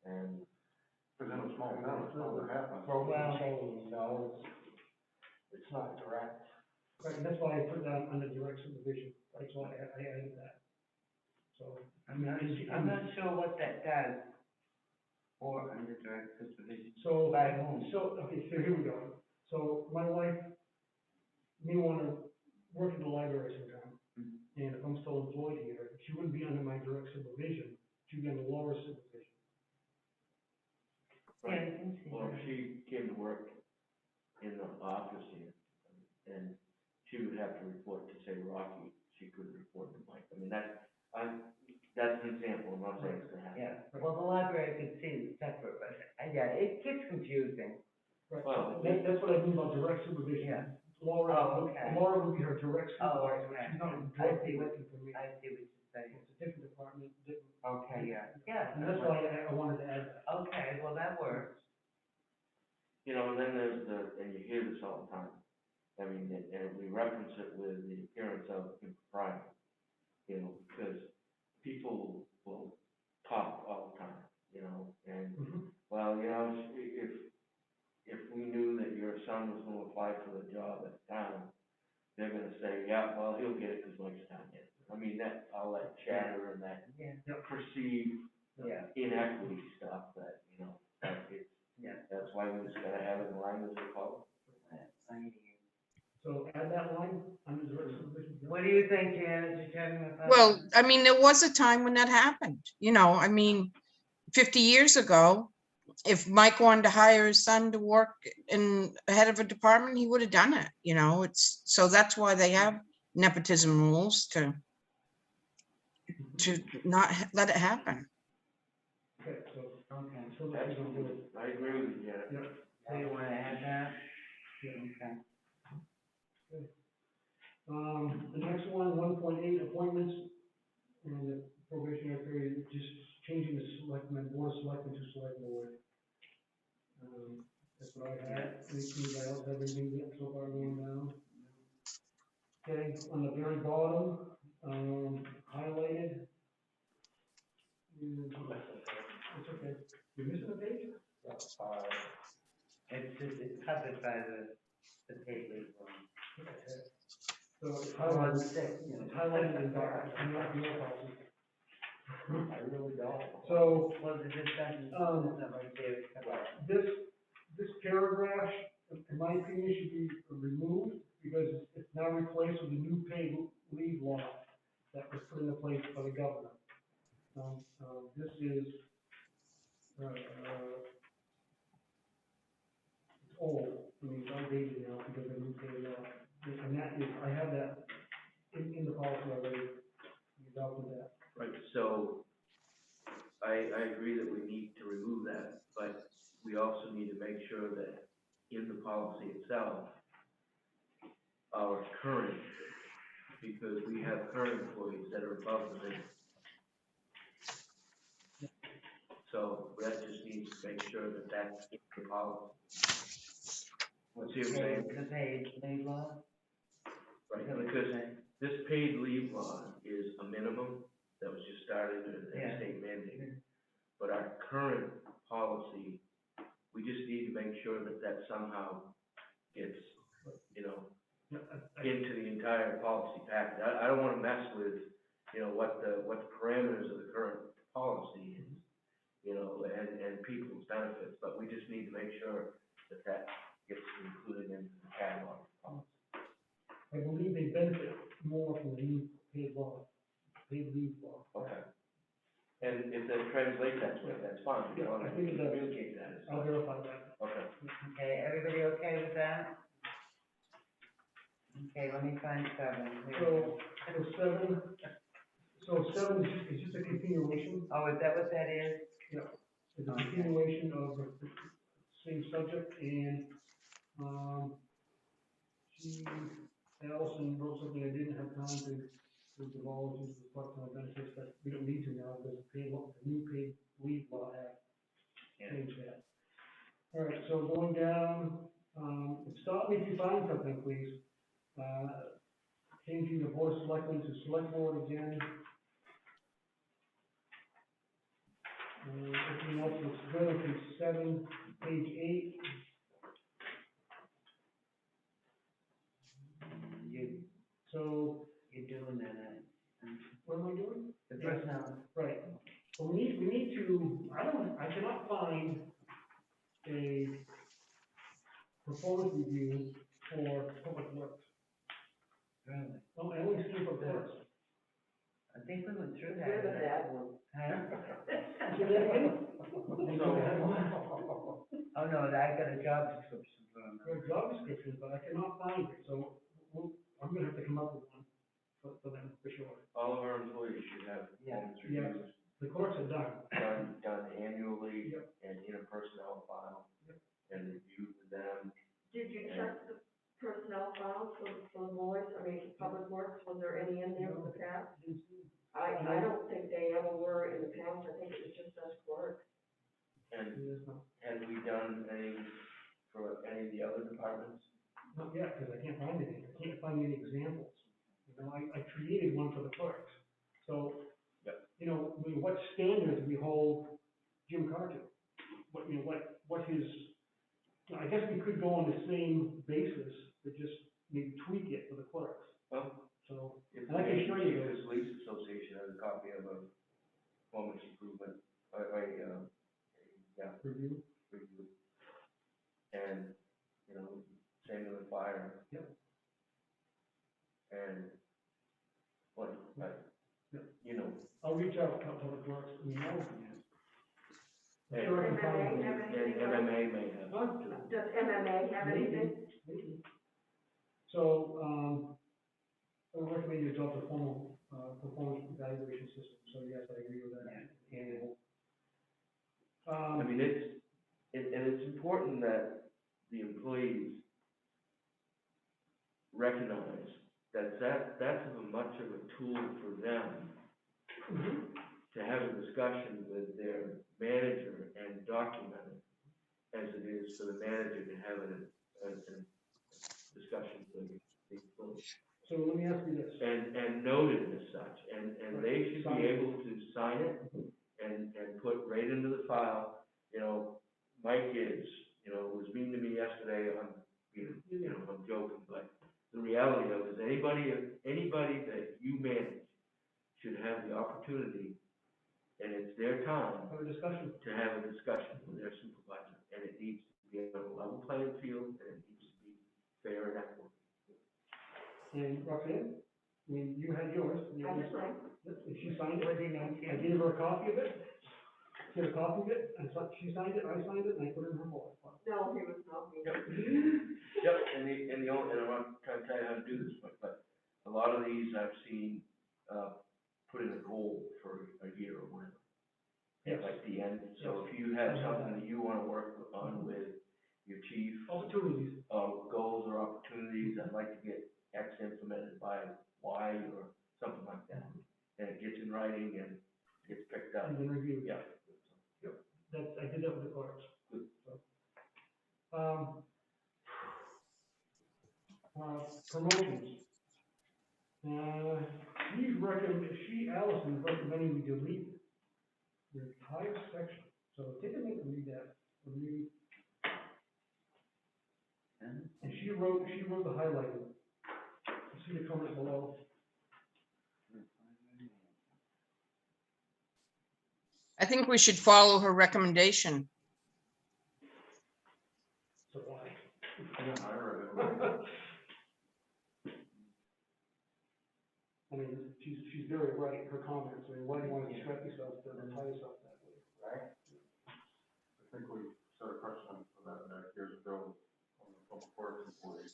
[SPEAKER 4] and.
[SPEAKER 2] Cause in a small town, it's not what happens.
[SPEAKER 1] Well-
[SPEAKER 2] change, it's not direct.
[SPEAKER 5] Right, that's why I put that under direct supervision, that's why I added that. So,
[SPEAKER 1] I'm not sure what that does for under direct supervision.
[SPEAKER 5] so,
[SPEAKER 1] By whom?
[SPEAKER 5] okay, so here we go. So my wife may wanna work in the library sometime, and if I'm still employed here, she wouldn't be under my direct supervision, she'd be under Laura's supervision.
[SPEAKER 1] Yeah, I can see
[SPEAKER 4] Well,
[SPEAKER 1] that.
[SPEAKER 4] if she came to work in the office here, and she would have to report to, say, Rocky, she could report to Mike. I mean, that's an example, I'm not saying it's gonna happen.
[SPEAKER 1] Yeah, well, the library could see it's separate, but, yeah, it gets confusing.
[SPEAKER 5] Right,
[SPEAKER 4] Well,
[SPEAKER 5] that's what I mean about direct supervision.
[SPEAKER 1] Yeah.
[SPEAKER 5] Laura,
[SPEAKER 1] Oh, okay.
[SPEAKER 5] Laura would be her direct
[SPEAKER 1] Oh,
[SPEAKER 5] supervisor,
[SPEAKER 1] okay.
[SPEAKER 5] she's not
[SPEAKER 1] I
[SPEAKER 5] directly
[SPEAKER 1] see.
[SPEAKER 5] working for me.
[SPEAKER 1] I see what you're saying.
[SPEAKER 5] It's a different department, different.
[SPEAKER 1] Okay, yeah.
[SPEAKER 5] And that's why I wanted to add that.
[SPEAKER 1] Okay, well, that works.
[SPEAKER 4] And then there's and you hear this all the time, I mean, and we reference it with the appearance of impropriety, because people will talk all the time, and, well, if we knew that your son was gonna apply for the job at the town, they're gonna say, yeah, well, he'll get it because Mike's town it. I mean, that, all that chatter and that
[SPEAKER 1] Yeah.
[SPEAKER 4] perceived
[SPEAKER 1] Yeah.
[SPEAKER 4] inequity stuff that, that it's,
[SPEAKER 1] Yeah.
[SPEAKER 4] that's why we just gotta have it in language of policy.
[SPEAKER 5] So add that line under direct supervision.
[SPEAKER 1] What do you think, Janet? You tell me about.
[SPEAKER 6] Well, I mean, there was a time when that happened, I mean, 50 years ago, if Mike wanted to hire his son to work in head of a department, he would have done it, so that's why they have nepotism rules to not let it happen.
[SPEAKER 5] Okay, so,
[SPEAKER 1] Okay.
[SPEAKER 5] so that's what we're gonna do.
[SPEAKER 4] I agree with you, Janet.
[SPEAKER 5] Yeah.
[SPEAKER 1] So you wanna add that?
[SPEAKER 5] Yeah.
[SPEAKER 1] Okay.
[SPEAKER 5] The next one, 1.8, appointments, and the probationary period, just changing the board of selectmen to select board. That's what I had, anything else, everything yet so far going down? Okay, on the very bottom, highlighted. It's okay, you're missing a page?
[SPEAKER 1] It's just, it's covered by the paid leave one.
[SPEAKER 5] Okay. So it's
[SPEAKER 1] On
[SPEAKER 5] highlighted,
[SPEAKER 1] six.
[SPEAKER 5] it's highlighted in dark, I'm not your policy.
[SPEAKER 1] I really don't.
[SPEAKER 5] So,
[SPEAKER 1] Well, the discussion, right there.
[SPEAKER 5] this paragraph, in my opinion, should be removed, because it's now replaced with a new paid leave law that was put into place by the governor. This is, it's old, it's outdated now because of the new paid law. And that is, I have that in the policy already, we adopted that.
[SPEAKER 4] Right, so I agree that we need to remove that, but we also need to make sure that in the policy itself, our current, because we have current employees that are above the minimum. So that just needs to make sure that that's in the policy. What's your saying?
[SPEAKER 1] The paid leave law?
[SPEAKER 4] Right,
[SPEAKER 1] Is that what you're
[SPEAKER 4] because
[SPEAKER 1] saying?
[SPEAKER 4] this paid leave law is a minimum that was just started in
[SPEAKER 1] Yeah.
[SPEAKER 4] a state mandate. But our current policy, we just need to make sure that that somehow gets, into the entire policy package. I don't wanna mess with, what the parameters of the current policy is. you know, and people's benefits, but we just need to make sure that that gets included into the catalog.
[SPEAKER 5] I believe they benefit more from the new paid leave law.
[SPEAKER 4] Okay. And if that translates that way, that's fine, as
[SPEAKER 5] Yeah,
[SPEAKER 4] long
[SPEAKER 5] I
[SPEAKER 4] as
[SPEAKER 5] think
[SPEAKER 4] we
[SPEAKER 5] it does.
[SPEAKER 4] communicate that. as
[SPEAKER 5] I'll
[SPEAKER 4] such.
[SPEAKER 5] verify that.
[SPEAKER 4] Okay.
[SPEAKER 1] Okay, everybody okay with that? Okay, let me find 7.
[SPEAKER 5] So seven is just a continuation.
[SPEAKER 1] Oh, is that what that is?
[SPEAKER 5] It's a
[SPEAKER 1] Okay.
[SPEAKER 5] continuation of the same subject, and, Allison wrote something I didn't have time to divulge into the part-time benefits, but we don't need to now, because the new paid leave law act changed that. All right, so going down, stop me if you find something, please. Changing the board of selectmen to select board again. Everything else looks good, page 7, page 8. So,
[SPEAKER 1] You're doing that,
[SPEAKER 5] what am I doing?
[SPEAKER 1] the
[SPEAKER 5] Yeah.
[SPEAKER 1] personnel.
[SPEAKER 5] Right, so we need to, I cannot find a performance review for public works.
[SPEAKER 1] Really?
[SPEAKER 5] Oh, I only see it for clerks.
[SPEAKER 1] I think we went through that.
[SPEAKER 7] We're the bad one.
[SPEAKER 1] Huh?
[SPEAKER 5] Say that again?
[SPEAKER 1] Oh, no, I got a job description for him.
[SPEAKER 5] There are job descriptions, but I cannot find it, so I'm gonna have to come up with one for them, for sure.
[SPEAKER 4] All of our employees should have
[SPEAKER 1] Yeah.
[SPEAKER 4] performance reviews
[SPEAKER 5] The clerks are done.
[SPEAKER 4] done annually
[SPEAKER 5] Yep.
[SPEAKER 4] and in a personnel file.
[SPEAKER 5] Yep.
[SPEAKER 4] And reviewed with them.
[SPEAKER 7] Did you check the personnel files for the boys, I mean, for public works, was there any in there in the past? I don't think they ever were in the past, I think it was just us clerks.
[SPEAKER 4] And
[SPEAKER 5] Yes, no.
[SPEAKER 4] have we done any for any of the other departments?
[SPEAKER 5] Not yet, because I can't find any, I can't find any examples. You know, I created one for the clerks, so,
[SPEAKER 4] Yep.
[SPEAKER 5] you know, I mean, what standards we hold Jim Carr to? What, you know, what his, I guess we could go on the same basis, but just maybe tweak it for the clerks,
[SPEAKER 4] Well,
[SPEAKER 5] so.
[SPEAKER 4] if
[SPEAKER 5] And I can show you
[SPEAKER 4] the
[SPEAKER 5] those.
[SPEAKER 4] Police Association has a copy of a performance improvement,
[SPEAKER 5] Review.
[SPEAKER 4] review. And, you know, same with fire.
[SPEAKER 5] Yep.
[SPEAKER 4] And, what,
[SPEAKER 5] Yep.
[SPEAKER 4] you know,
[SPEAKER 5] I'll reach out to public works, I mean, I don't.
[SPEAKER 4] and,
[SPEAKER 5] Sure, I can find
[SPEAKER 7] MMA
[SPEAKER 5] it.
[SPEAKER 7] have
[SPEAKER 4] and
[SPEAKER 7] anything?
[SPEAKER 4] MMA may have.
[SPEAKER 5] Huh?
[SPEAKER 7] Does MMA have anything?
[SPEAKER 5] Maybe. So, I would recommend you adopt a formal, performance evaluation system, so yes, I agree with that. Annual.
[SPEAKER 4] I mean, it's important that the employees recognize that that's as much of a tool for them to have a discussion with their manager and document it, as it is for the manager to have a discussion with the employees.
[SPEAKER 5] So let me ask you this.
[SPEAKER 4] And noted as such, and they should be able to sign it and put right into the file, you know, Mike is, you know, was mean to me yesterday, I'm joking, but the reality of it is anybody that you manage should have the opportunity, and it's their time
[SPEAKER 5] Have a discussion.
[SPEAKER 4] to have a discussion with their supervisor, and it needs to be on a level playing field, and it needs to be fair and equitable.
[SPEAKER 5] And Roxanne, I mean, you had yours.
[SPEAKER 7] I just like,
[SPEAKER 5] If she signed
[SPEAKER 1] What
[SPEAKER 5] it,
[SPEAKER 1] do you mean,
[SPEAKER 5] I gave her a copy of it. She had a copy of it, and so she signed it, I signed it, and I put it in her wallet.
[SPEAKER 7] no, he was not me.
[SPEAKER 4] Yep, and I'm not trying to tell you how to do this, but a lot of these I've seen, put in a goal for a year or whatever.
[SPEAKER 5] Yes.
[SPEAKER 4] Like the end, so if you have something that you wanna work on with your chief,
[SPEAKER 5] Opportunities.
[SPEAKER 4] goals or opportunities, I'd like to get X implemented by Y or something like that. And it gets in writing and gets picked up,
[SPEAKER 5] And then review.
[SPEAKER 4] yeah.
[SPEAKER 5] I did that with the clerks.
[SPEAKER 4] Good.
[SPEAKER 5] So. Promotions. Allison recommending we delete the entire section, so take a minute and read that, and she wrote the highlighting. You see the comment below?
[SPEAKER 6] I think we should follow her recommendation.
[SPEAKER 5] So why?
[SPEAKER 2] Yeah, I read it.
[SPEAKER 5] I mean, she's very right, her comments, I mean, why do you wanna distract yourself to tie yourself that way?
[SPEAKER 2] Right. I think we set a precedent for that back years ago on the public works employees.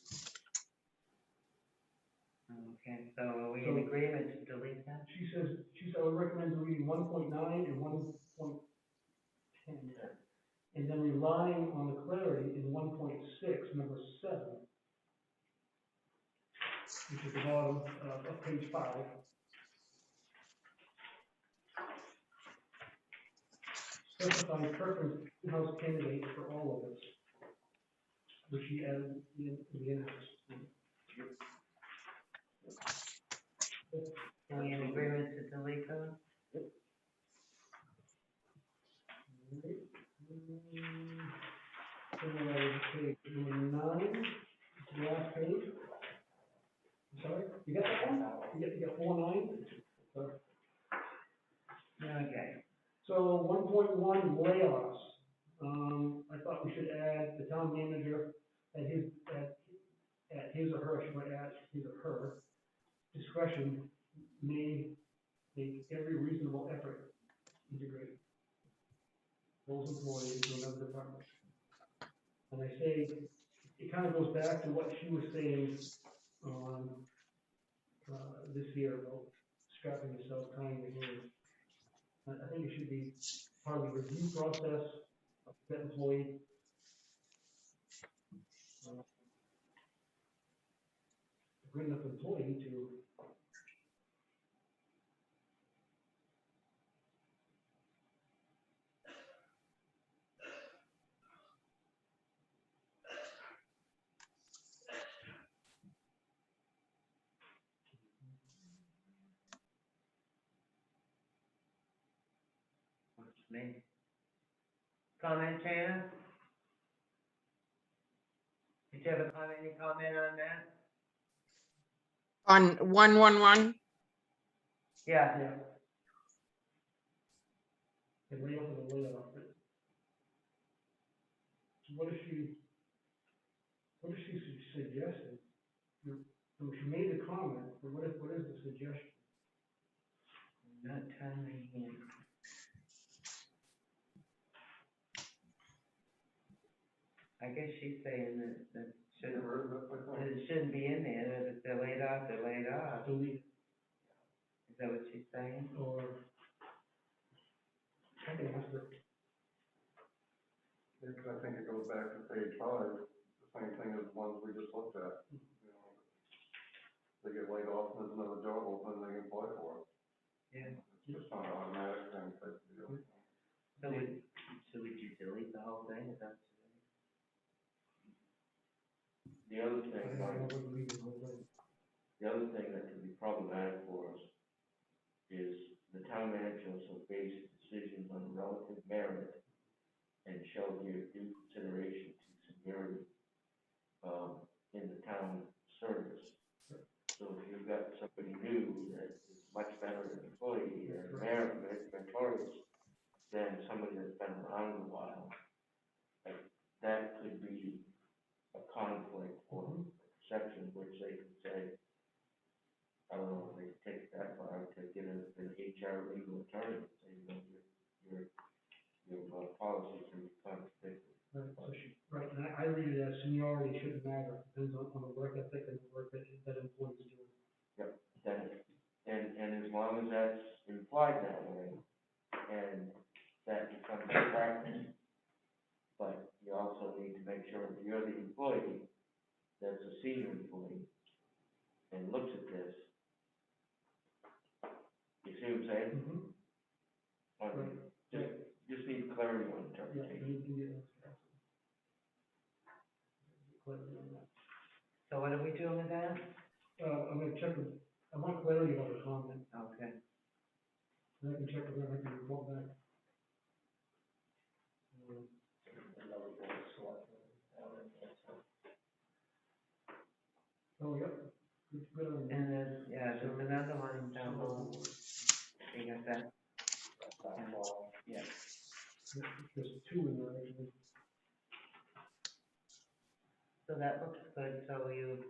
[SPEAKER 1] Okay, so are we in agreement to delete that?
[SPEAKER 5] She says, I would recommend deleting 1.9 and 1.10. And then relying on the clarity in 1.6, number 7, which is the bottom of page 5. Specifying preference in-house candidates for all of us, which she added in the in-house.
[SPEAKER 1] Are we in agreement to delete those?
[SPEAKER 5] Page number 9, the last page. I'm sorry, you got that one? You got 4.9? Sorry.
[SPEAKER 1] Okay.
[SPEAKER 5] So 1.1 layoffs. I thought we should add the town manager at his or her, I should add his or her discretion may make every reasonable effort to integrate those employees into another department. And I say, it kind of goes back to what she was saying on, this year about strapping yourself, tying your hands. I think it should be part of the review process of that employee. A good enough employee to
[SPEAKER 1] Me. Comment, Shannon? Did you have a comment, any comment on that?
[SPEAKER 6] On 111,
[SPEAKER 1] Yeah.
[SPEAKER 5] yeah. And layoff is a layoff. What is she suggesting? She made the comment, but what is the suggestion?
[SPEAKER 1] Not timely here. I guess she's saying that
[SPEAKER 2] You heard that, I
[SPEAKER 1] that
[SPEAKER 2] think?
[SPEAKER 1] it shouldn't be in there, that if they're laid off, they're laid off.
[SPEAKER 5] Delete
[SPEAKER 1] Is that what she's saying?
[SPEAKER 5] or something has to,
[SPEAKER 2] Yeah, 'cause I think it goes back to page 5, the same thing as the ones we just looked at. You know, they get laid off and there's another job open, they can apply for it.
[SPEAKER 1] Yeah.
[SPEAKER 2] It's just not an automatic thing type of deal.
[SPEAKER 1] So would you delete the whole thing, is that?
[SPEAKER 4] The other
[SPEAKER 5] I
[SPEAKER 4] thing,
[SPEAKER 5] don't know what delete the whole thing.
[SPEAKER 4] the other thing that could be problematic for us is the town manager shall base decisions on relative merit and shall give due consideration to seniority, in the town service. So if you've got somebody new that is much better an employee or meritorious than somebody that's been around a while, like, that could be a conflict or perception, which they could say, I don't know if they take it that far, to get an HR legal attorney, and say, you know, your policies can be contradictory.
[SPEAKER 5] Right, so right, and I read it as seniority shouldn't matter, depends on the work ethic and the work that employee is doing.
[SPEAKER 4] Yep, and as long as that's implied that way, and that becomes a practice, but you also need to make sure that you're the employee that's a senior employee and looks at this. You see what I'm saying?
[SPEAKER 5] Right.
[SPEAKER 4] Just need clarity on
[SPEAKER 5] Yeah,
[SPEAKER 4] interpretation.
[SPEAKER 5] you can get it. Clarity on that.
[SPEAKER 1] So what are we doing with that?
[SPEAKER 5] I'm gonna check with, I want clarity about the comment,
[SPEAKER 1] Okay.
[SPEAKER 5] and I can check with her, I can report back. Oh, yep, good on that.
[SPEAKER 1] And there's, yeah, there's another one down below. You got that? Wall, yeah.
[SPEAKER 5] There's two in there, actually.
[SPEAKER 1] So that looks good, so you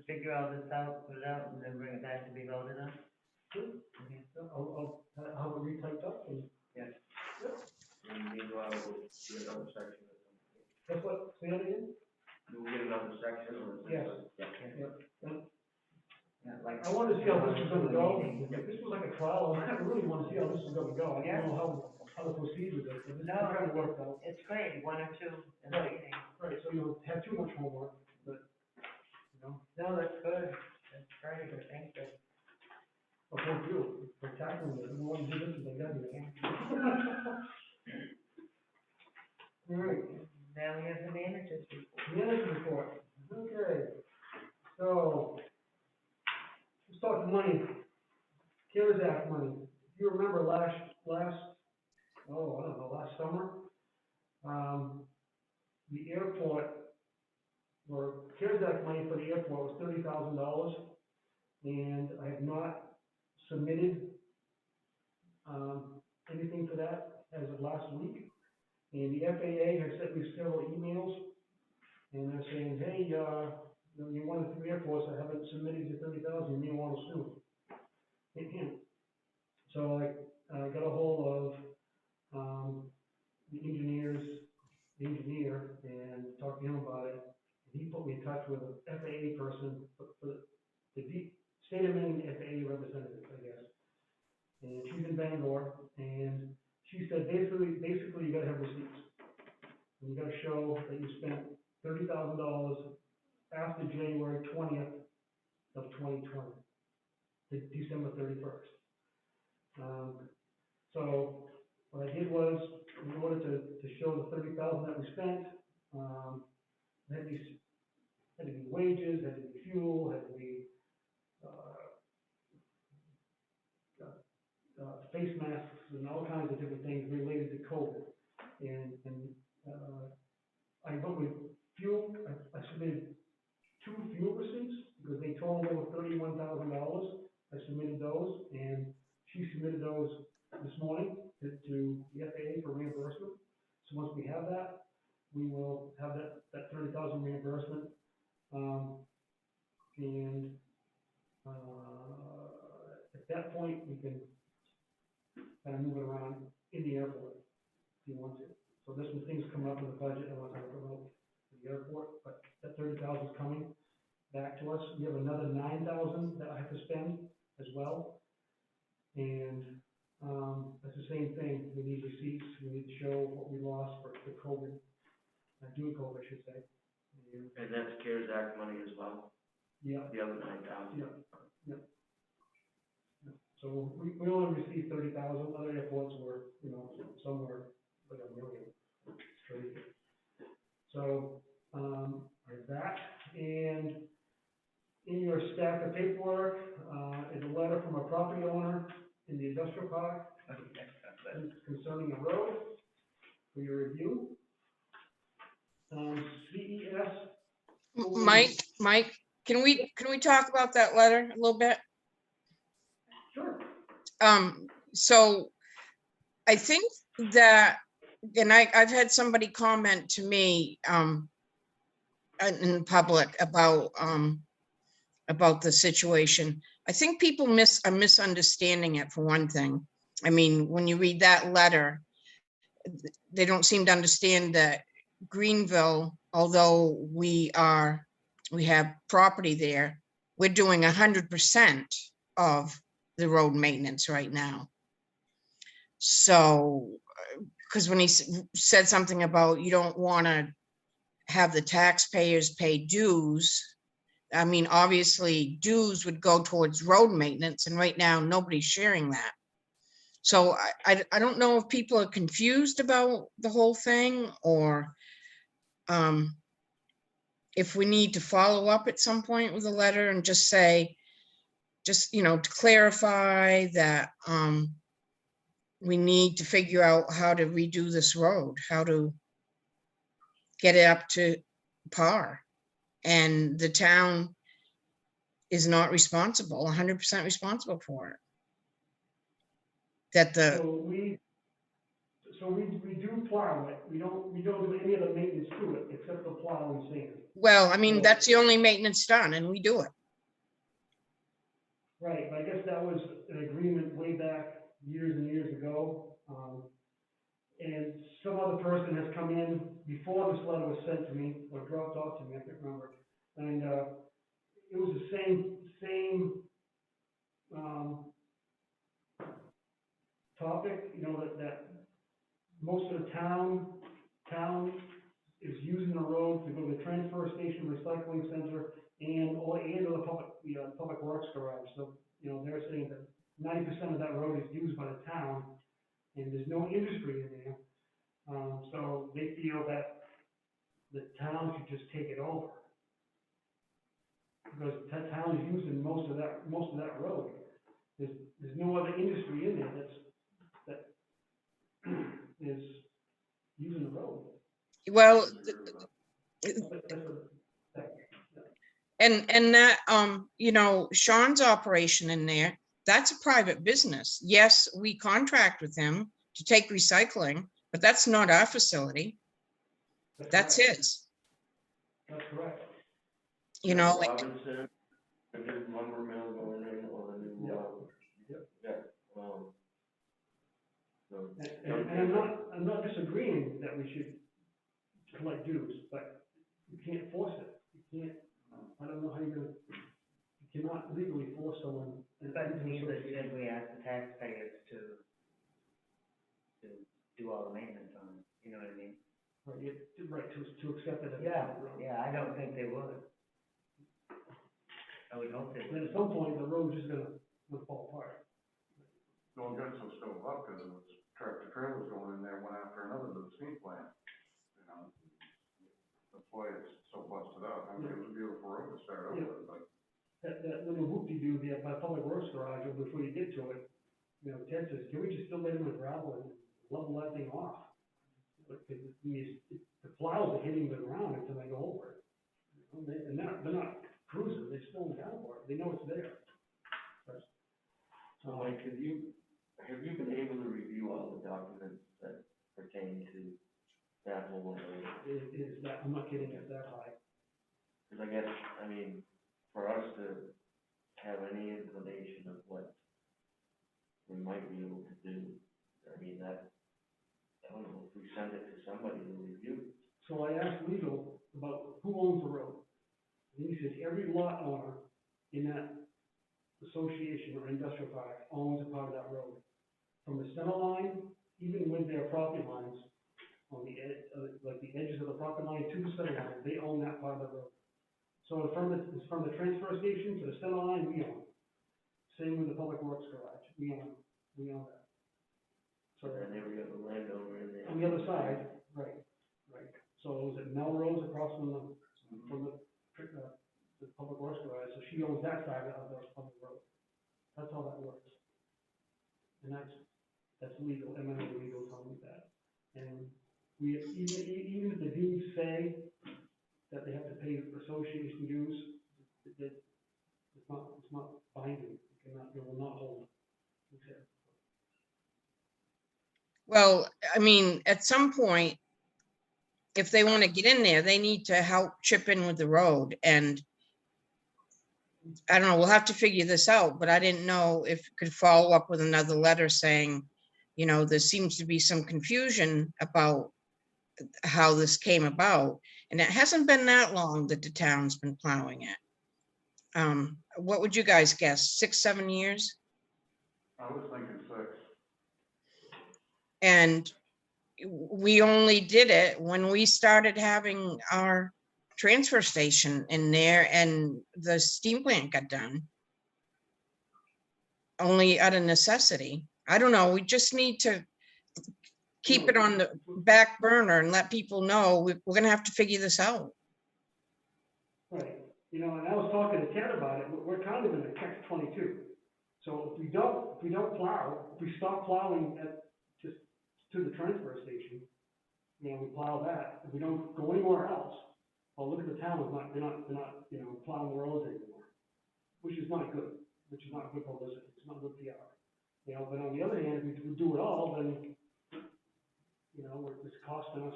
[SPEAKER 1] figure all this out, put it out, and then bring it back to be voted on?
[SPEAKER 5] Sure.
[SPEAKER 1] Okay.
[SPEAKER 5] I'll have it retyped up and
[SPEAKER 4] And meanwhile, we'll get another section.
[SPEAKER 5] that's what, say that again?
[SPEAKER 4] We'll get another section or?
[SPEAKER 5] Yes.
[SPEAKER 4] Yeah.
[SPEAKER 1] Yeah, like.
[SPEAKER 5] I wanted to see how this was gonna go.
[SPEAKER 1] Meeting.
[SPEAKER 5] If this was like a trial, I really want to see how this is gonna go. I don't know how to proceed with it, but this
[SPEAKER 1] No.
[SPEAKER 5] kind of worked out.
[SPEAKER 1] It's great, 1 or 2 in the
[SPEAKER 5] Right.
[SPEAKER 1] meeting.
[SPEAKER 5] Right, so you don't have too much homework, but, you know,
[SPEAKER 1] No, that's good, that's very good, thank you.
[SPEAKER 5] well, thank you for tackling it. I want to do this as I got here. All right,
[SPEAKER 1] Now we have the manager's report.
[SPEAKER 5] manager report. Okay, so, let's talk money. CARES Act money. If you remember last summer, the airport, or CARES Act money for the airport was $30,000, and I have not submitted, anything for that as of last week. And the FAA has sent me several emails, and they're saying, hey, you're one of 3 airports that haven't submitted your $30,000, you may want to sue. So I got a hold of, the engineer, and talked to him about it. He put me in touch with a FAA person, for the state of Maine FAA representative, I guess. And she's in Bangor, and she said basically you gotta have receipts. And you gotta show that you spent $30,000 after January 20th of 2020, to December 31st. So what I did was, in order to show the $30,000 that we spent, had to be wages, had to be fuel, had to be, face masks and all kinds of different things related to COVID. And I went with fuel. I submitted 2 fuel receipts because they totaled over $31,000. I submitted those, and she submitted those this morning to the FAA for reimbursement. So once we have that, we will have that $30,000 reimbursement. At that point, we can kind of move it around in the airport if you want to. So there's some things coming up in the budget I want to talk about for the airport, but that $30,000 is coming back to us. We have another $9,000 that I have to spend as well. And that's the same thing. We need receipts. We need to show what we lost for COVID, due to COVID, I should say.
[SPEAKER 4] And that's CARES Act money as well,
[SPEAKER 5] Yeah.
[SPEAKER 4] the other 9,000.
[SPEAKER 5] Yeah. So we only received 30,000. Other airports were, somewhere like $1 million. It's crazy. So, there's that. And in your stack of paperwork, is a letter from a property owner in the industrial park concerning a road for your review. CES.
[SPEAKER 6] Mike, can we talk about that letter a little bit?
[SPEAKER 5] Sure.
[SPEAKER 6] So I think that, and I've had somebody comment to me, in public about the situation. I think people are misunderstanding it, for one thing. I mean, when you read that letter, they don't seem to understand that Greenville, although we have property there, we're doing 100% of the road maintenance right now. So, because when he said something about you don't want to have the taxpayers pay dues, I mean, obviously dues would go towards road maintenance, and right now nobody's sharing that. So I don't know if people are confused about the whole thing, or if we need to follow up at some point with a letter and just say, to clarify that we need to figure out how to redo this road, how to get it up to par. And the town is not responsible, 100% responsible for it.
[SPEAKER 5] So we So we do plow it, we don't do any other maintenance to it, except the plow and sand.
[SPEAKER 6] Well, I mean,
[SPEAKER 5] Well-
[SPEAKER 6] that's the only maintenance done and we do it.
[SPEAKER 5] Right, but I guess that was an agreement way back years and years ago. And some other person has come in before this letter was sent to me, or dropped off to me, I can't remember. And, it was the same, topic, you know, that most of the town is using the road to go to the transfer station, recycling center, and the public works garage. So, you know, they're saying that 90% of that road is used by the town, and there's no industry in there. So they feel that the town should just take it over. Because the town is using most of that road. There's no other industry in there that is using the road.
[SPEAKER 6] Well,
[SPEAKER 5] That's a-
[SPEAKER 6] and that, you know, Sean's operation in there, that's a private business. Yes, we contract with him to take recycling, but that's not our facility. That's
[SPEAKER 5] correct.
[SPEAKER 6] his,
[SPEAKER 5] That's correct.
[SPEAKER 6] you know,
[SPEAKER 4] Robinson, a new lumber mill going in, or a new,
[SPEAKER 5] Yep.
[SPEAKER 4] yeah, so.
[SPEAKER 5] And I'm not disagreeing that we should collect dues, but you can't force it. You can't, I don't know how you're gonna, you cannot legally force someone.
[SPEAKER 1] But neither should we ask the taxpayers to do all the maintenance on it, you know what I mean?
[SPEAKER 5] Right, to accept it as a
[SPEAKER 1] Yeah,
[SPEAKER 5] private road.
[SPEAKER 1] yeah, I don't think they would. I would hope they
[SPEAKER 5] And
[SPEAKER 1] would.
[SPEAKER 5] at some point, the road's just gonna fall apart.
[SPEAKER 2] Well, it got so still up because it was tractor trailers going in there one after another to the steam plant, you know? That's why it's so busted up. I mean, it was a beautiful road to start out
[SPEAKER 5] Yeah.
[SPEAKER 2] with, but
[SPEAKER 5] That little whoop-de-doo there by Public Works Garage, or before you get to it, you know, Ted says, can we just fill that in with gravel and level that thing off? But the plows are hitting the ground until they go over it. You know, and they're not cruising, they're slowing down for it, they know it's there. But,
[SPEAKER 4] So Mike, have you been able to review all the documents that pertain to that whole road?
[SPEAKER 5] it is that, I'm not kidding, it's that high.
[SPEAKER 4] Cause I guess, I mean, for us to have any inclination of what we might be able to do, I mean, that, I don't know, if we send it to somebody to review.
[SPEAKER 5] So I asked legal about who owns the road. And he said every lot owner in that association or industrial park owns a part of that road. From the center line, even with their property lines, on the edge, like the edges of the property line to the center line, they own that part of the road. So from the transfer station to the center line, we own. Same with the public works garage, we own that. So,
[SPEAKER 4] And every other landowner in there.
[SPEAKER 5] on the other side, right. So is it Melrose across from the public works garage, so she owns that side of the road. That's how that works. And that's legal, eminently legal, telling me that. And we, even if the deeds say that they have to pay association dues, it's not binding, it will not hold. Okay.
[SPEAKER 6] well, I mean, at some point, if they want to get in there, they need to help chip in with the road. And I don't know, we'll have to figure this out, but I didn't know if you could follow up with another letter saying, you know, there seems to be some confusion about how this came about. And it hasn't been that long that the town's been plowing it. What would you guys guess? 6, 7 years?
[SPEAKER 2] I was thinking 6.
[SPEAKER 6] And we only did it when we started having our transfer station in there and the steam plant got done. Only out of necessity. I don't know, we just need to keep it on the back burner and let people know we're gonna have to figure this out.
[SPEAKER 5] Right, you know, and I was talking to Ted about it, we're kind of in a catch-22. So if we don't plow, if we stop plowing just to the transfer station, you know, we plow that, if we don't go anywhere else, well, look at the town, they're not, you know, plowing the roads anymore, which is not good, good publicity, it's not good PR. You know, but on the other hand, if we do it all, then costing us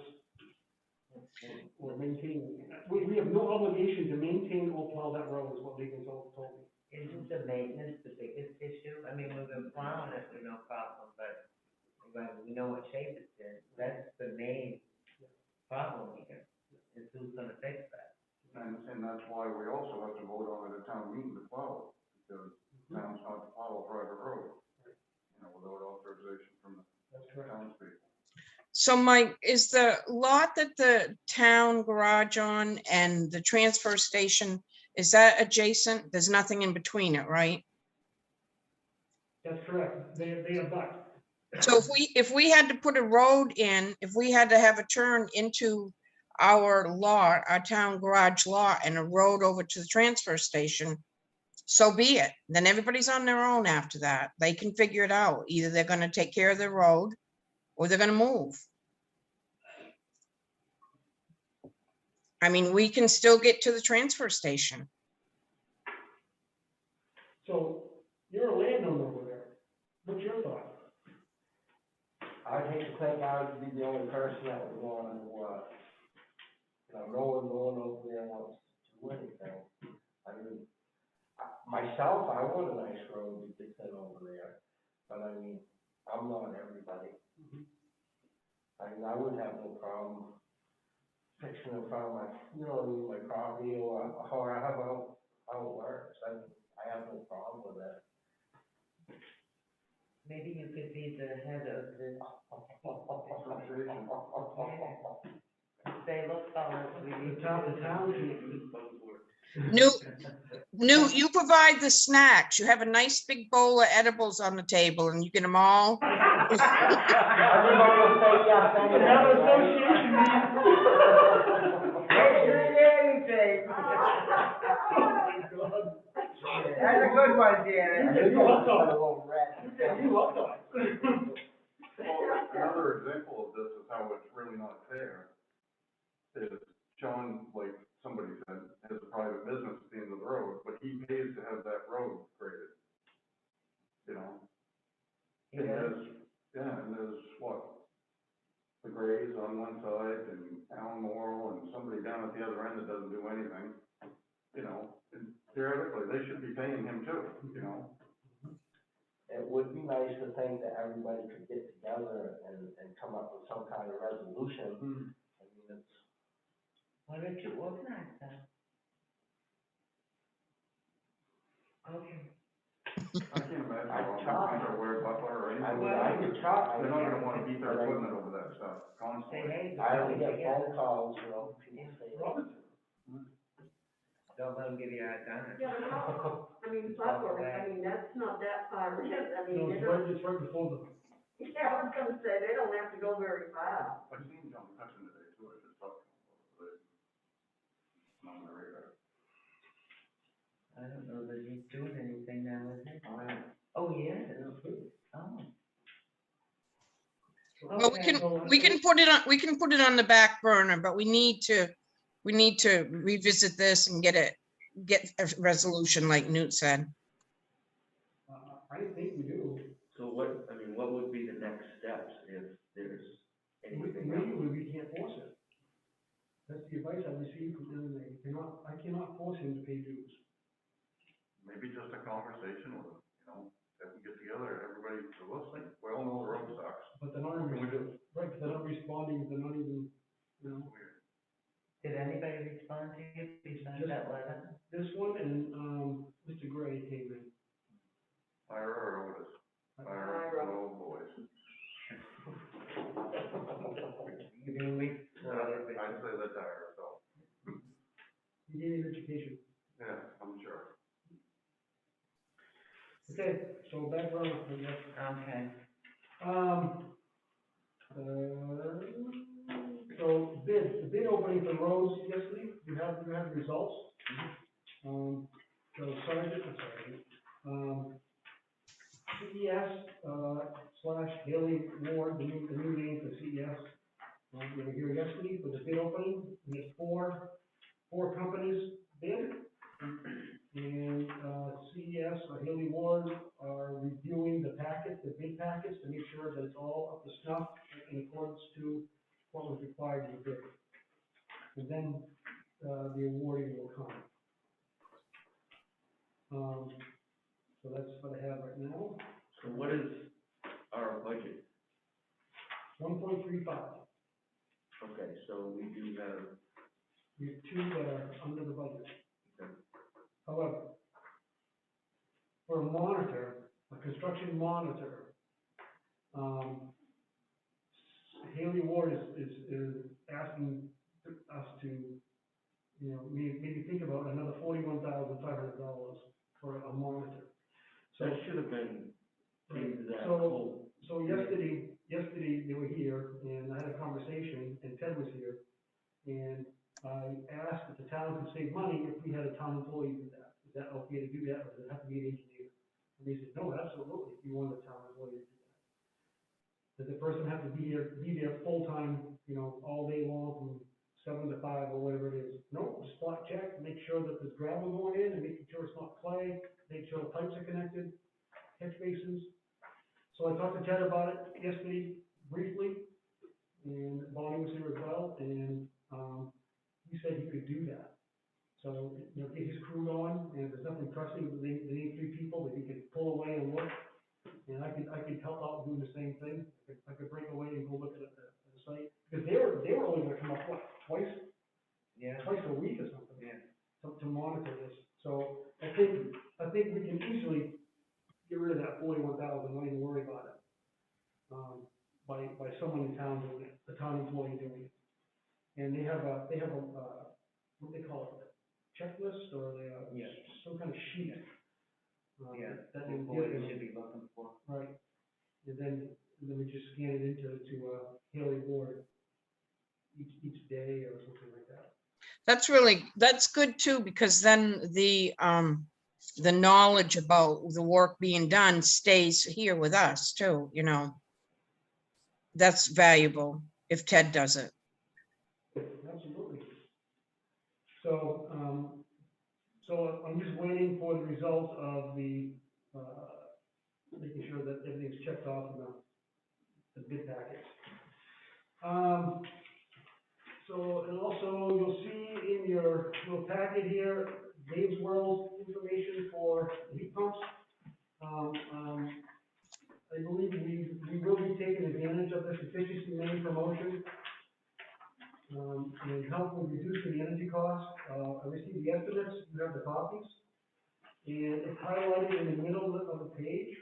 [SPEAKER 5] or maintaining. We have no obligation to maintain or plow that road, is what Lincoln told me.
[SPEAKER 1] Isn't the maintenance the biggest issue? I mean, we've been plowing it with no problem, but we know what shape it's in. That's the main problem here, is who's gonna fix that.
[SPEAKER 2] And that's why we also have to vote on it at town meeting to plow, because town's not to plow a private road, you know, without authorization from the townspeople.
[SPEAKER 6] So Mike, is the lot that the town garage on and the transfer station, is that adjacent? There's nothing in between it, right?
[SPEAKER 5] That's correct. They abut.
[SPEAKER 6] So if we had to put a road in, if we had to have a turn into our lot, our town garage lot, and a road over to the transfer station, so be it. Then everybody's on their own after that. They can figure it out. Either they're gonna take care of their road or they're gonna move. I mean, we can still get to the transfer station.
[SPEAKER 5] So you're a landowner over there. What's your thought?
[SPEAKER 8] I'd hate to think I would be the only person that would want to, no one over there wants to do anything. I mean, myself, I want a nice road to get in over there, but I mean, I'm not everybody. I mean, I wouldn't have no problem fixing in front of my, you know, what I mean, my property or however, how it works. I have no problem with that.
[SPEAKER 1] Maybe you could be the head of this. Say, look, fellas, we need
[SPEAKER 5] The town
[SPEAKER 6] Newt, you provide the snacks. You have a nice big bowl of edibles on the table and you get them all.
[SPEAKER 8] Everybody will say yes anyway,
[SPEAKER 5] Have an
[SPEAKER 8] right?
[SPEAKER 5] association
[SPEAKER 1] That's a good one, Janet.
[SPEAKER 5] You love dogs.
[SPEAKER 8] A little red.
[SPEAKER 5] You love dogs.
[SPEAKER 2] Well, another example of this is how it's really not fair, is John, like somebody said, has a private business at the end of the road, but he pays to have that road graded. You know? And there's what? The Grays on one side and Alan Morrill and somebody down at the other end that doesn't do anything, you know? And theoretically, they should be paying him too, you know?
[SPEAKER 8] It would be nice to think that everybody could get together and come up with some kind of resolution. I mean, it's,
[SPEAKER 1] Why don't you organize that? Okay.
[SPEAKER 2] I can't imagine
[SPEAKER 8] I
[SPEAKER 2] how
[SPEAKER 8] tried.
[SPEAKER 2] they're wear Butler or
[SPEAKER 8] I
[SPEAKER 2] anything.
[SPEAKER 8] mean, I could try.
[SPEAKER 2] They're not gonna wanna beat their equipment over that stuff
[SPEAKER 1] Say,
[SPEAKER 2] constantly.
[SPEAKER 1] hey.
[SPEAKER 8] I only get
[SPEAKER 1] together.
[SPEAKER 8] phone calls, you know, people say,
[SPEAKER 1] Don't let them give you a hard time.
[SPEAKER 7] Yeah, but how, I mean, Butler, I mean, that's not that far in, I mean,
[SPEAKER 5] No,
[SPEAKER 7] they
[SPEAKER 5] it's
[SPEAKER 7] don't,
[SPEAKER 5] right before the,
[SPEAKER 7] yeah, I was gonna say, they don't have to go very far.
[SPEAKER 2] I've seen John Hudson today too, I just talked to him about it, but on the radar.
[SPEAKER 1] I don't know that he's doing anything now, is he? Oh, yeah, oh.
[SPEAKER 6] Well, we can put it on the back burner, but we need to revisit this and get a resolution like Newt said.
[SPEAKER 5] I think we do.
[SPEAKER 4] So what would be the next steps if there's anything else?
[SPEAKER 5] Legally, we can't force it. That's the advice I received from MMA. I cannot force him to pay dues.
[SPEAKER 2] Maybe just a conversation with them, you know, that we get together, everybody, to listen, we all know the road sucks.
[SPEAKER 5] But they're not,
[SPEAKER 2] What can we do?
[SPEAKER 5] right, they're not responding, they're not even, you know,
[SPEAKER 2] Weird.
[SPEAKER 1] Did anybody respond to you besides that letter?
[SPEAKER 5] this one and, Mr. Gray came in.
[SPEAKER 2] Ira or Otis? Ira, oh boys.
[SPEAKER 1] You mean we?
[SPEAKER 2] I'd say that's Ira, so,
[SPEAKER 5] He gave me education.
[SPEAKER 2] yeah, I'm sure.
[SPEAKER 5] Okay, so background, I guess.
[SPEAKER 1] Okay.
[SPEAKER 5] So the bid opening for roads yesterday, you have the results. So Sergeant, CES, / Haley Ward, the new name for CES. We were here yesterday for the bid opening, we had four companies bid. And, CES, Haley Ward are reviewing the bid packets to make sure that it's all up to snuff in accordance to what was required to bid. And then, the awarding will come. So that's what I have right now,
[SPEAKER 4] So what is our budget?
[SPEAKER 5] 1.35.
[SPEAKER 4] Okay, so we do have,
[SPEAKER 5] We have two that are under the budget.
[SPEAKER 4] Okay.
[SPEAKER 5] However, for a monitor, a construction monitor, Haley Ward is asking us to, you know, maybe think about another $41,500 for a monitor. So,
[SPEAKER 4] that should have been paid that
[SPEAKER 5] So-
[SPEAKER 4] whole.
[SPEAKER 5] so yesterday they were here, and I had a conversation, and Ted was here, and I asked if the town could save money if we had a town employee do that. Is that okay to do that, or does it have to be an engineer? And they said, no, absolutely, if you want a town employee to do that. Does the person have to be there full-time, you know, all day long from 7 to 5 or whatever it is? No, spot check, make sure that there's gravel going in, and making sure it's not clay, make sure the pipes are connected, catch basins. So I talked to Ted about it yesterday briefly, and Bonnie was here as well, and, he said he could do that. So, you know, get his crew going, and if there's nothing pressing, they need 3 people, that he could pull away and look. And I could help out doing the same thing. I could break away and go look at the site, because they were only gonna come up, what, twice a week or something?
[SPEAKER 1] Yeah.
[SPEAKER 5] To monitor this. So I think we can easily get rid of that 41,000, not even worry about it. By someone in town doing it, the town employee doing it. And they have a, what they call it, checklist, or they,
[SPEAKER 1] Yeah.
[SPEAKER 5] some kind of sheet.
[SPEAKER 1] Yeah,
[SPEAKER 5] That
[SPEAKER 1] that's
[SPEAKER 5] they
[SPEAKER 1] what
[SPEAKER 5] give
[SPEAKER 1] you
[SPEAKER 5] them.
[SPEAKER 1] should be looking for.
[SPEAKER 5] Right. And then we just scan it into, Haley Ward each day or something like that.
[SPEAKER 6] That's good too, because then the knowledge about the work being done stays here with us too, you know. That's valuable if Ted does it.
[SPEAKER 5] Absolutely. So, so I'm just waiting for the results of the, making sure that everything's checked off in the bid packets. So, and also you'll see in your little packet here, Dave's World information for heat pumps. I believe we will be taking advantage of this efficiency main promotion, and help with reducing the energy costs. I received the estimates, you have the copies, and it's highlighted in the middle of the page.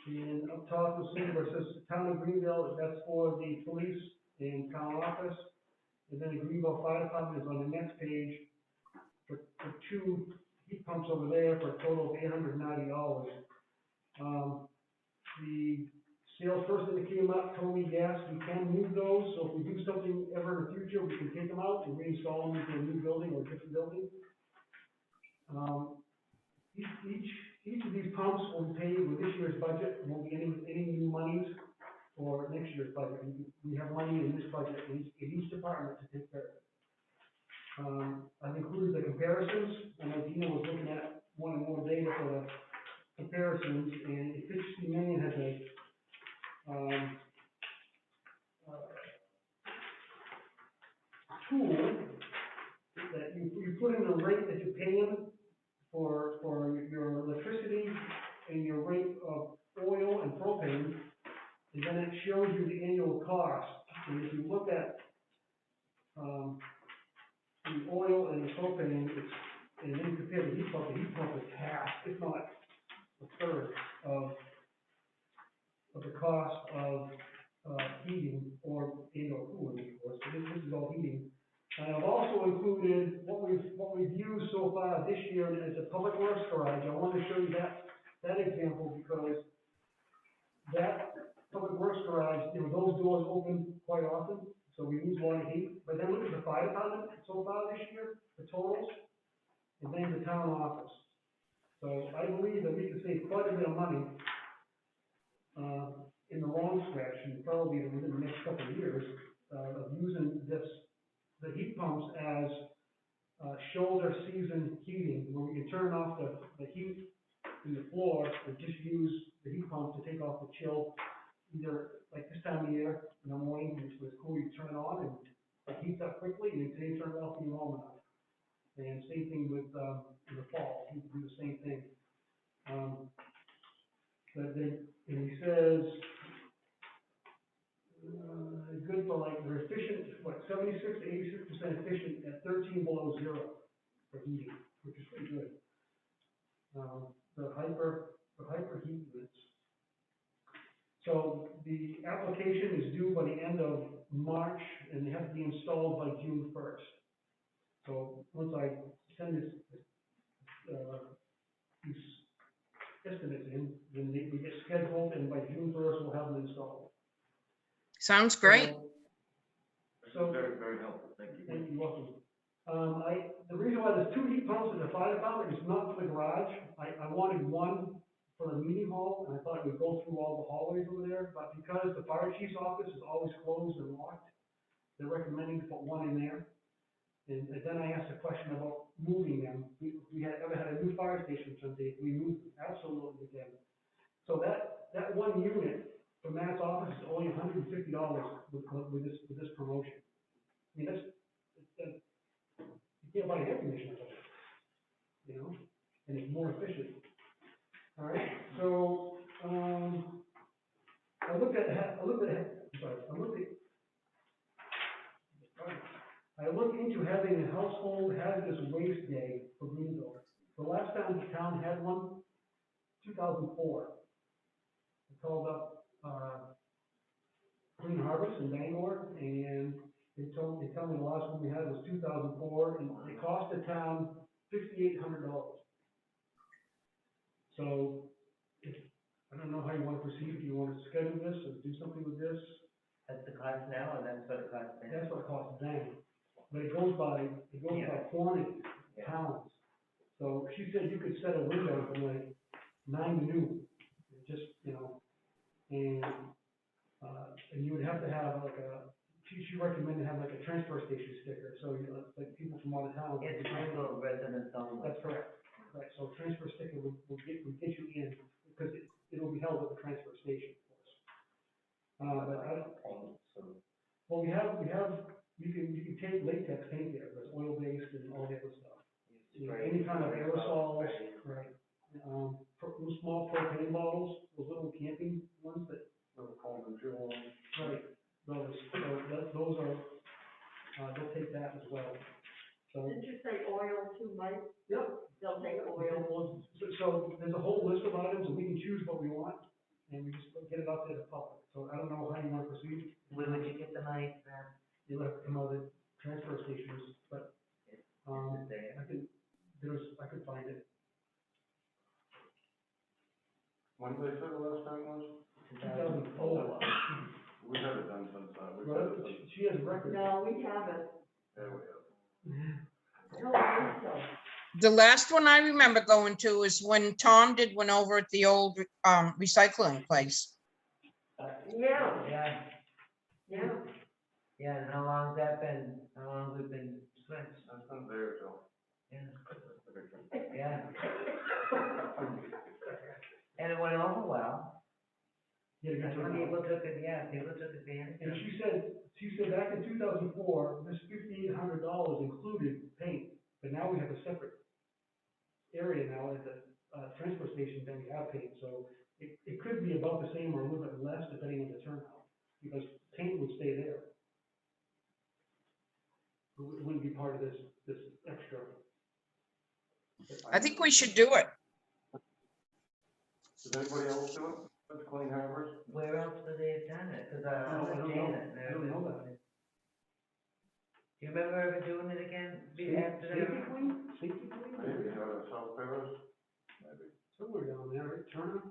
[SPEAKER 5] And up top, you'll see where it says Town of Greenville, that's for the police and town office. And then the Greenville Fire Department is on the next page for 2 heat pumps over there for a total of $890. The salesperson that came up told me, yes, we can move those, so if we do something ever in the future, we can take them out and reinstall them into a new building or a different building. Each of these pumps will be paid with this year's budget, won't be any new monies for next year's budget. We have money in this budget in each department to take care of it. I've included the comparisons, and Dina was looking at one and more data for the comparisons, and efficiency main has a, tool that you put in the rate that you're paying for your electricity and your rate of oil and propane, and then it shows you the annual cost. And if you look at, the oil and the propane, and then you compare the heat pump is half, if not a third of the cost of, heating or cooling, of course. So this is all heating. And I've also included what we've used so far this year as a public works garage. I wanted to show you that example, because that public works garage, you know, those doors open quite often, so we lose a lot of heat. But then look at the fire department so far this year, the totals, and then the town office. So I believe that we can save quite a bit of money, in the long stretch, and probably within the next couple of years, of using the heat pumps as, shoulder season heating, where we can turn off the heat in the floor and just use the heat pump to take off the chill either like this time of year, in the morning, it's cool, you turn it on and it heats up quickly, and then you turn it off when you're home enough. And same thing with, in the fall, you can do the same thing. But then, and he says, good for like, they're efficient, what, 76 to 86% efficient at 13 below zero for heating, which is pretty good. The hyper heat units. So the application is due by the end of March, and they have to be installed by June 1st. So once I send these estimates in, then we get scheduled, and by June 1st, we'll have them installed.
[SPEAKER 6] Sounds great.
[SPEAKER 5] So,
[SPEAKER 4] Very, very helpful, thank you.
[SPEAKER 5] thank you, welcome. The reason why there's 2 heat pumps in the fire department is not for the garage. I wanted one for the meeting hall, and I thought it would go through all the hallways over there, but because the fire chief's office is always closed and locked, they're recommending to put one in there. And then I asked a question about moving them. We had a new fire station someday, we moved them, absolutely again. So that one unit for Matt's office is only $150 with this promotion. I mean, you can't buy an air conditioner for that, you know, and it's more efficient. All right, so, I looked into having a household hazardous waste day for Greenville. The last time the town had one, 2004. I called up, Clean Harvest in Bangor, and they tell me the last one we had was 2004, and it cost the town $5,800. So, I don't know how you want to proceed, if you want to schedule this or do something with this.
[SPEAKER 1] That's the cost now, or that's what it costs then?
[SPEAKER 5] That's what it costs then, but it goes by quantity, pounds. So she said you could set a window from like 9 to noon, just, you know, and you would have to have like she recommended have like a transfer station sticker, so, you know, like people from out of town.
[SPEAKER 1] It's Greenville residents only.
[SPEAKER 5] That's correct, right, so transfer sticker would get you in, because it'll be held at the transfer station, of course. But I don't, well, you can take latex paint there, there's oil-based and all the other stuff. You know, any kind of aerosols, right, those small propane bottles, those little camping ones that.
[SPEAKER 2] Little cold and fuel.
[SPEAKER 5] Right, those are, they'll take that as well, so.
[SPEAKER 7] Didn't you say oil too, Mike?
[SPEAKER 5] Yep.
[SPEAKER 7] They'll take oil.
[SPEAKER 5] So there's a whole list of items, and we can choose what we want, and we just get it out to the public. So I don't know how you want to proceed.
[SPEAKER 1] Where would you get the money for that?
[SPEAKER 5] You'll have to come out of transfer stations, but,
[SPEAKER 1] Is it there?
[SPEAKER 5] I could find it.
[SPEAKER 2] When did they say the last time was?
[SPEAKER 5] 2004.
[SPEAKER 2] We had it done since, we've
[SPEAKER 5] Well,
[SPEAKER 2] had it since,
[SPEAKER 5] she has a record.
[SPEAKER 7] No, we haven't.
[SPEAKER 2] yeah, we have.
[SPEAKER 7] I don't think so.
[SPEAKER 6] The last one I remember going to is when Tom did one over at the old recycling place.
[SPEAKER 7] Yeah,
[SPEAKER 1] Yeah,
[SPEAKER 7] yeah.
[SPEAKER 1] yeah, and how long's that been? How long we've been switched?
[SPEAKER 2] That's been a day or so.
[SPEAKER 1] Yeah, yeah. And it went over well.
[SPEAKER 5] Yeah,
[SPEAKER 1] And people took it, people took advantage
[SPEAKER 5] And
[SPEAKER 1] of it.
[SPEAKER 5] she said back in 2004, this $5,800 included paint, but now we have a separate area now at the transfer station than we have paint, so it could be about the same or a little bit less depending on the turnout, because paint would stay there. It wouldn't be part of this extra.
[SPEAKER 6] I think we should do it.
[SPEAKER 2] Does anybody else do it? That's Clean Harbors?
[SPEAKER 1] Where else would they have done it? Cause I
[SPEAKER 5] No, I
[SPEAKER 1] was
[SPEAKER 5] don't know.
[SPEAKER 1] Janet and
[SPEAKER 5] I don't know
[SPEAKER 1] everybody. Do you remember ever doing it again? After that?
[SPEAKER 5] Safety Queen? Safety Queen?
[SPEAKER 2] Maybe out of South Paris? Maybe.
[SPEAKER 5] Somewhere down there, right, Turner?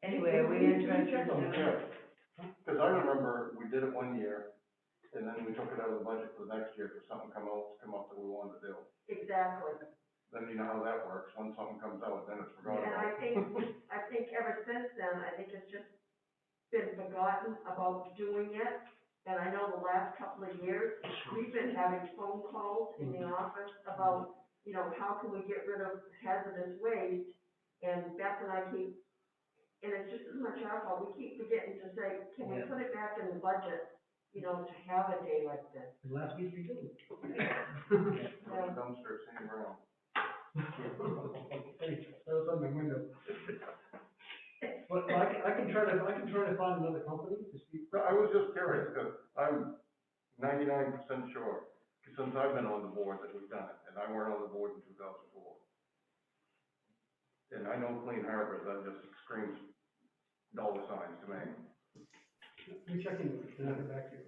[SPEAKER 1] Anyway, are we interested
[SPEAKER 5] Check on
[SPEAKER 1] in
[SPEAKER 5] that.
[SPEAKER 1] doing it?
[SPEAKER 2] Yeah, because I remember we did it one year, and then we took it out of the budget for the next year for something come up that we wanted to do.
[SPEAKER 7] Exactly.
[SPEAKER 2] Then you know how that works, when something comes out, then it's forgotten
[SPEAKER 7] And
[SPEAKER 2] about.
[SPEAKER 7] I think ever since then, I think it's just been forgotten about doing it. And I know the last couple of years, we've been having phone calls in the office about, you know, how can we get rid of hazardous waste? And Beth and I keep and it's just as much our fault, we keep forgetting to say, can we
[SPEAKER 1] Yeah.
[SPEAKER 7] put it back in the budget, you know, to have a day like this?
[SPEAKER 5] And last week we did.
[SPEAKER 7] Yeah.
[SPEAKER 2] Dumpster, St. Brown.
[SPEAKER 5] Hey, that was on my window. But I can try to find another company to see.
[SPEAKER 2] I was just curious, because I'm 99% sure, since I've been on the board that we've done it, and I weren't on the board in 2004. And I know Clean Harbors, that just screams dollar signs to me.
[SPEAKER 5] Let me check into it, and I'll get back to you.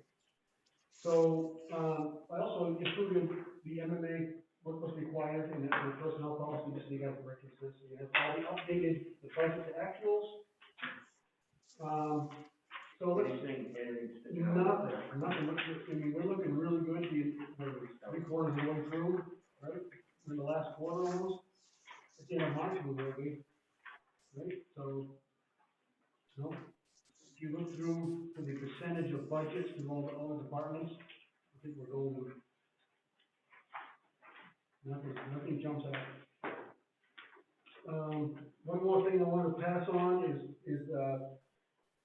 [SPEAKER 5] So, I also included the MMA, what was required in the personnel policy, just so you guys can reconsider, so you have all the updated, the budget to actuals. So let's,
[SPEAKER 4] Anything,
[SPEAKER 5] nothing, I mean, we're looking really good, we're 3/4 of the way through, right? We're in the last quarter almost, at the end of March, we will be, right? So, if you look through the percentage of budgets to all the departments, I think we're going, nothing jumps out. One more thing I want to pass on is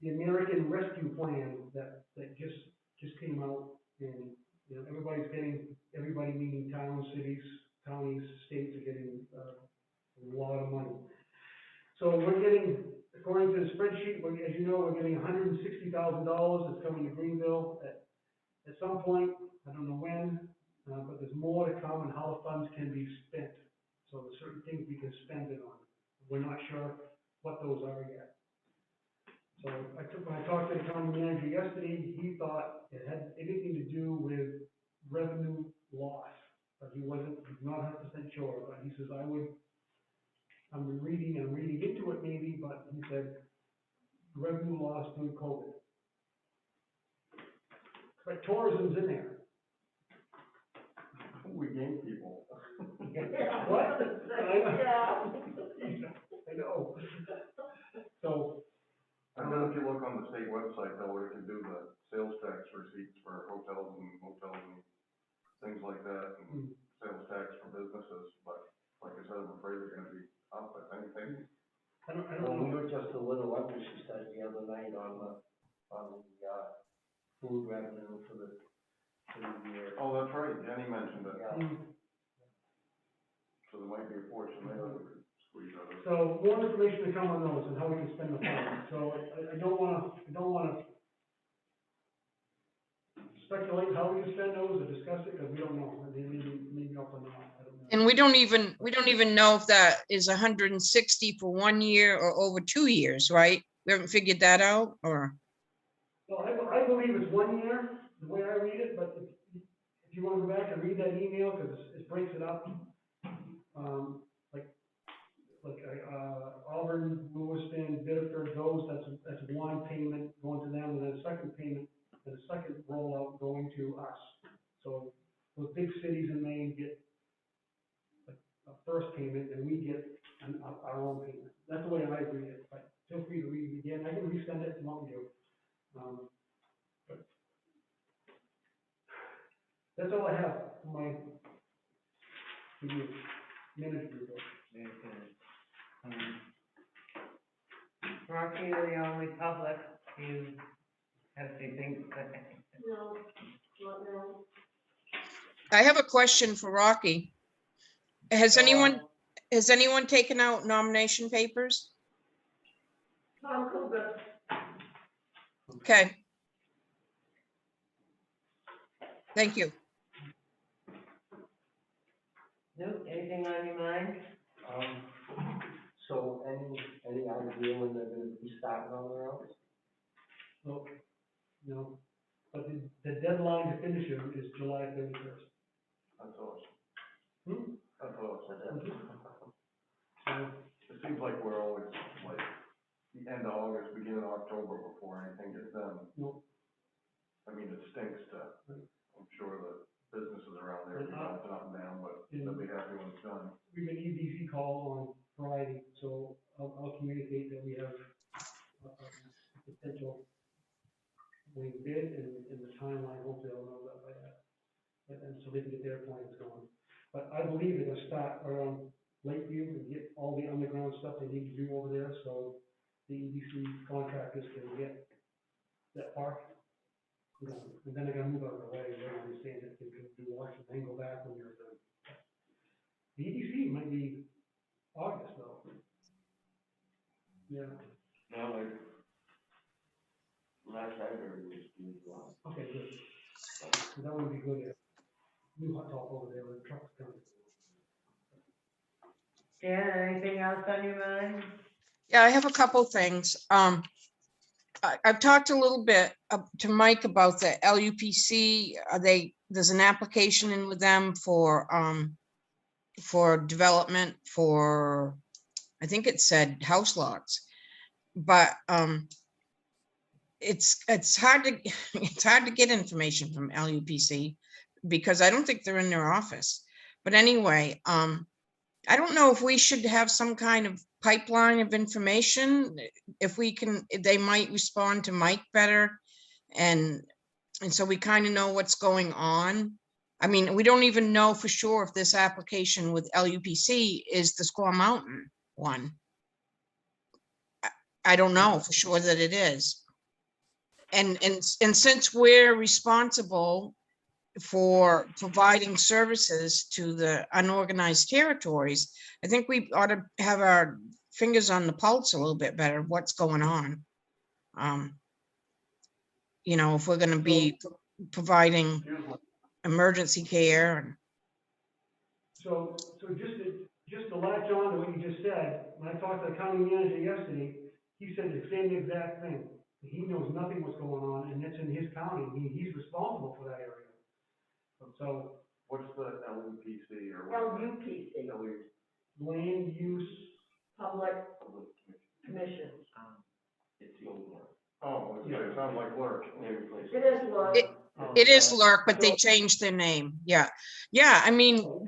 [SPEAKER 5] the American Rescue Plan that just came out, and, you know, everybody meaning towns, cities, counties, states are getting, a lot of money. So we're getting, according to the spreadsheet, as you know, we're getting $160,000 that's coming to Greenville at some point, I don't know when, but there's more to come and how the funds can be spent. So there's certain things we can spend it on. We're not sure what those are yet. So when I talked to the county manager yesterday, he thought it had anything to do with revenue loss, but he's not 100% sure, but he says, I'm reading into it maybe, but he said, revenue loss due to COVID. But tourism's in there.
[SPEAKER 2] We gain people.
[SPEAKER 7] Yeah.
[SPEAKER 5] What?
[SPEAKER 7] Yeah.
[SPEAKER 5] I know. So,
[SPEAKER 2] I bet if you look on the state website, though, where you can do the sales tax receipts for hotels and motels and things like that, and sales tax for businesses, but like I said, I'm afraid they're gonna be up, if anything.
[SPEAKER 5] I don't
[SPEAKER 8] Well, we
[SPEAKER 5] know.
[SPEAKER 8] were just a little under, she said the other night on the food revenue for the year.
[SPEAKER 2] Oh, that's right, Jenny mentioned it,
[SPEAKER 8] Yeah.
[SPEAKER 2] so there might be a portion there that we could squeeze out of.
[SPEAKER 5] So more information to come on those and how we can spend the funds. So I don't wanna speculate how we can spend those or discuss it, because we don't know. I mean, maybe up or not, I don't know.
[SPEAKER 6] And we don't even know if that is 160 for 1 year or over 2 years, right? We haven't figured that out, or?
[SPEAKER 5] Well, I believe it's 1 year, the way I read it, but if you wanna go back and read that email, because it breaks it up. Auburn, Lewiston, Biddeford, that's one payment going to them, and then a second payment, and a second rollout going to us. So those big cities in Maine get a first payment, and we get our own payment. That's the way I read it, but feel free to read it again. I can resend it if you want me to. But that's all I have for you, management report.
[SPEAKER 1] Very good. Rocky, you're the only public, you have anything to say?
[SPEAKER 7] No, not now.
[SPEAKER 6] I have a question for Rocky. Has anyone taken out nomination papers?
[SPEAKER 7] Tom Cougar.
[SPEAKER 6] Okay. Thank you.
[SPEAKER 1] Nope, anything on your mind?
[SPEAKER 8] So any idea when they're gonna be starting on their own?
[SPEAKER 5] No, but the deadline to finish them is July 31st.
[SPEAKER 2] That's awesome.
[SPEAKER 5] Hmm?
[SPEAKER 2] That's awesome.
[SPEAKER 5] So,
[SPEAKER 2] It seems like we're always, like, the end of August, beginning of October before anything gets done.
[SPEAKER 5] Nope.
[SPEAKER 2] I mean, it stinks to, I'm sure the businesses around there, be bouncing up and down, but they'll be happy when it's done.
[SPEAKER 5] we get EDC calls on Friday, so I'll communicate that we have a potential winning bid and the timeline, hopefully I'll know that by that. And so they can get their plans going. But I believe they're gonna start around Lakeview and get all the underground stuff they need to do over there, so the EDC contractors can get that park. You know, and then they're gonna move out of the way, they understand that they can do wash and then go back when you're done. The EDC might be August though. Yeah,
[SPEAKER 8] No, like, last I heard was June, July.
[SPEAKER 5] okay, good. So that would be good, new hot top over there, with trucks coming.
[SPEAKER 1] Jan, anything else on your mind?
[SPEAKER 6] Yeah, I have a couple things. I've talked a little bit to Mike about the LUPC. There's an application in with them for development for, I think it said house lots. But it's hard to it's hard to get information from LUPC because I don't think they're in their office. But anyway, I don't know if we should have some kind of pipeline of information. If we can, they might respond to Mike better. And so we kind of know what's going on. I mean, we don't even know for sure if this application with LUPC is the Squaw Mountain one. I don't know for sure that it is. And since we're responsible for providing services to the unorganized territories, I think we ought to have our fingers on the pulse a little bit better, what's going on. You know, if we're gonna be providing emergency care. And
[SPEAKER 5] So just to latch on to what you just said, when I talked to the county manager yesterday, he said the same exact thing. He knows nothing what's going on, and it's in his county, he's responsible for that area. So,
[SPEAKER 2] What's the LUPC or what?
[SPEAKER 7] LUPC,
[SPEAKER 5] land use,
[SPEAKER 7] Public Commission.
[SPEAKER 8] It's the old one.
[SPEAKER 2] Oh, it sounds like work.
[SPEAKER 8] They replaced
[SPEAKER 7] It is, Laura.
[SPEAKER 6] it is Lurk, but they changed their name. Yeah. Yeah, I mean,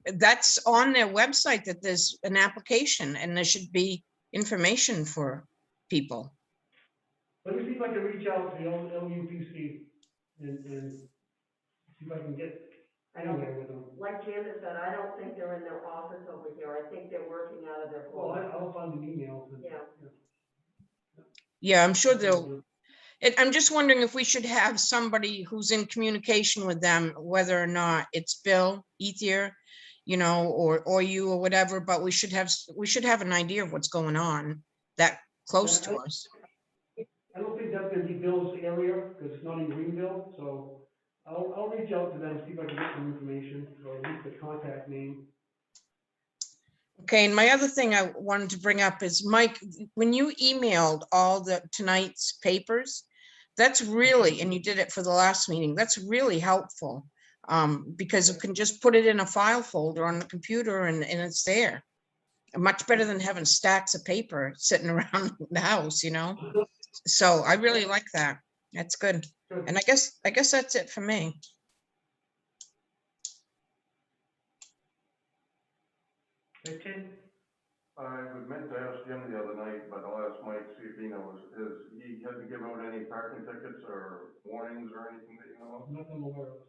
[SPEAKER 6] that's on their website that there's an application and there should be information for people.
[SPEAKER 5] let me see if I can reach out to the LUPC and see if I can get anywhere with them.
[SPEAKER 7] Like Janet said, I don't think they're in their office over here, I think they're working out of their
[SPEAKER 5] Well,
[SPEAKER 7] home.
[SPEAKER 5] I'll find an email. And-
[SPEAKER 7] Yeah.
[SPEAKER 6] Yeah, I'm sure they'll, I'm just wondering if we should have somebody who's in communication with them, whether or not it's Bill Ethier, you know, or you or whatever, but we should have an idea of what's going on that close to us.
[SPEAKER 5] I don't think that's gonna be Bill's area, because it's not in Greenville, so I'll reach out to them, see if I can get some information, or at least the contact name.
[SPEAKER 6] Okay, and my other thing I wanted to bring up is, Mike, when you emailed all the tonight's papers, that's really, and you did it for the last meeting, that's really helpful. Because you can just put it in a file folder on the computer and it's there. Much better than having stacks of paper sitting around the house, you know? So I really like that. That's good.
[SPEAKER 5] Good.
[SPEAKER 6] And I guess that's it for me.
[SPEAKER 1] Richard?
[SPEAKER 2] I was meant to ask Jim the other night, but I'll ask Mike, see if he knows, he had to give out any parking tickets or warnings or anything that you know of?
[SPEAKER 5] Nothing aware of.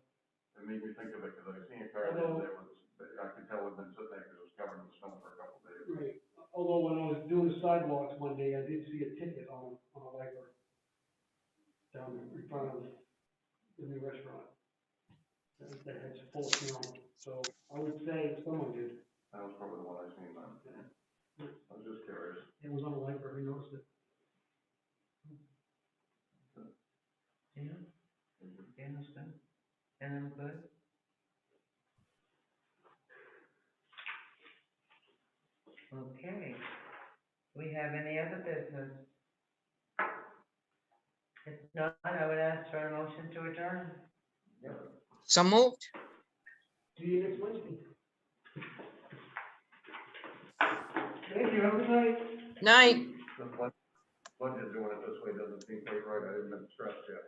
[SPEAKER 2] It made me think of it, because I seen a car there that was, I could tell it had been sitting there because it was covered in snow for a couple of days.
[SPEAKER 5] Right, although when I was doing the sidewalks one day, I did see a ticket on a wiper down in front of the new restaurant. That had full of snow, so I would say someone did.
[SPEAKER 2] That was probably the one I seen then. I was just curious.
[SPEAKER 5] It was on a wiper, who noticed it?
[SPEAKER 1] Yeah. Dan is good. And I'm good. Okay. Do we have any other business? If not, I would ask for a motion to adjourn.
[SPEAKER 6] So moved.
[SPEAKER 5] See you next Wednesday. Thank you, have a good night.
[SPEAKER 6] Night.
[SPEAKER 2] The budget doing it this way doesn't seem quite right, I didn't stress yet.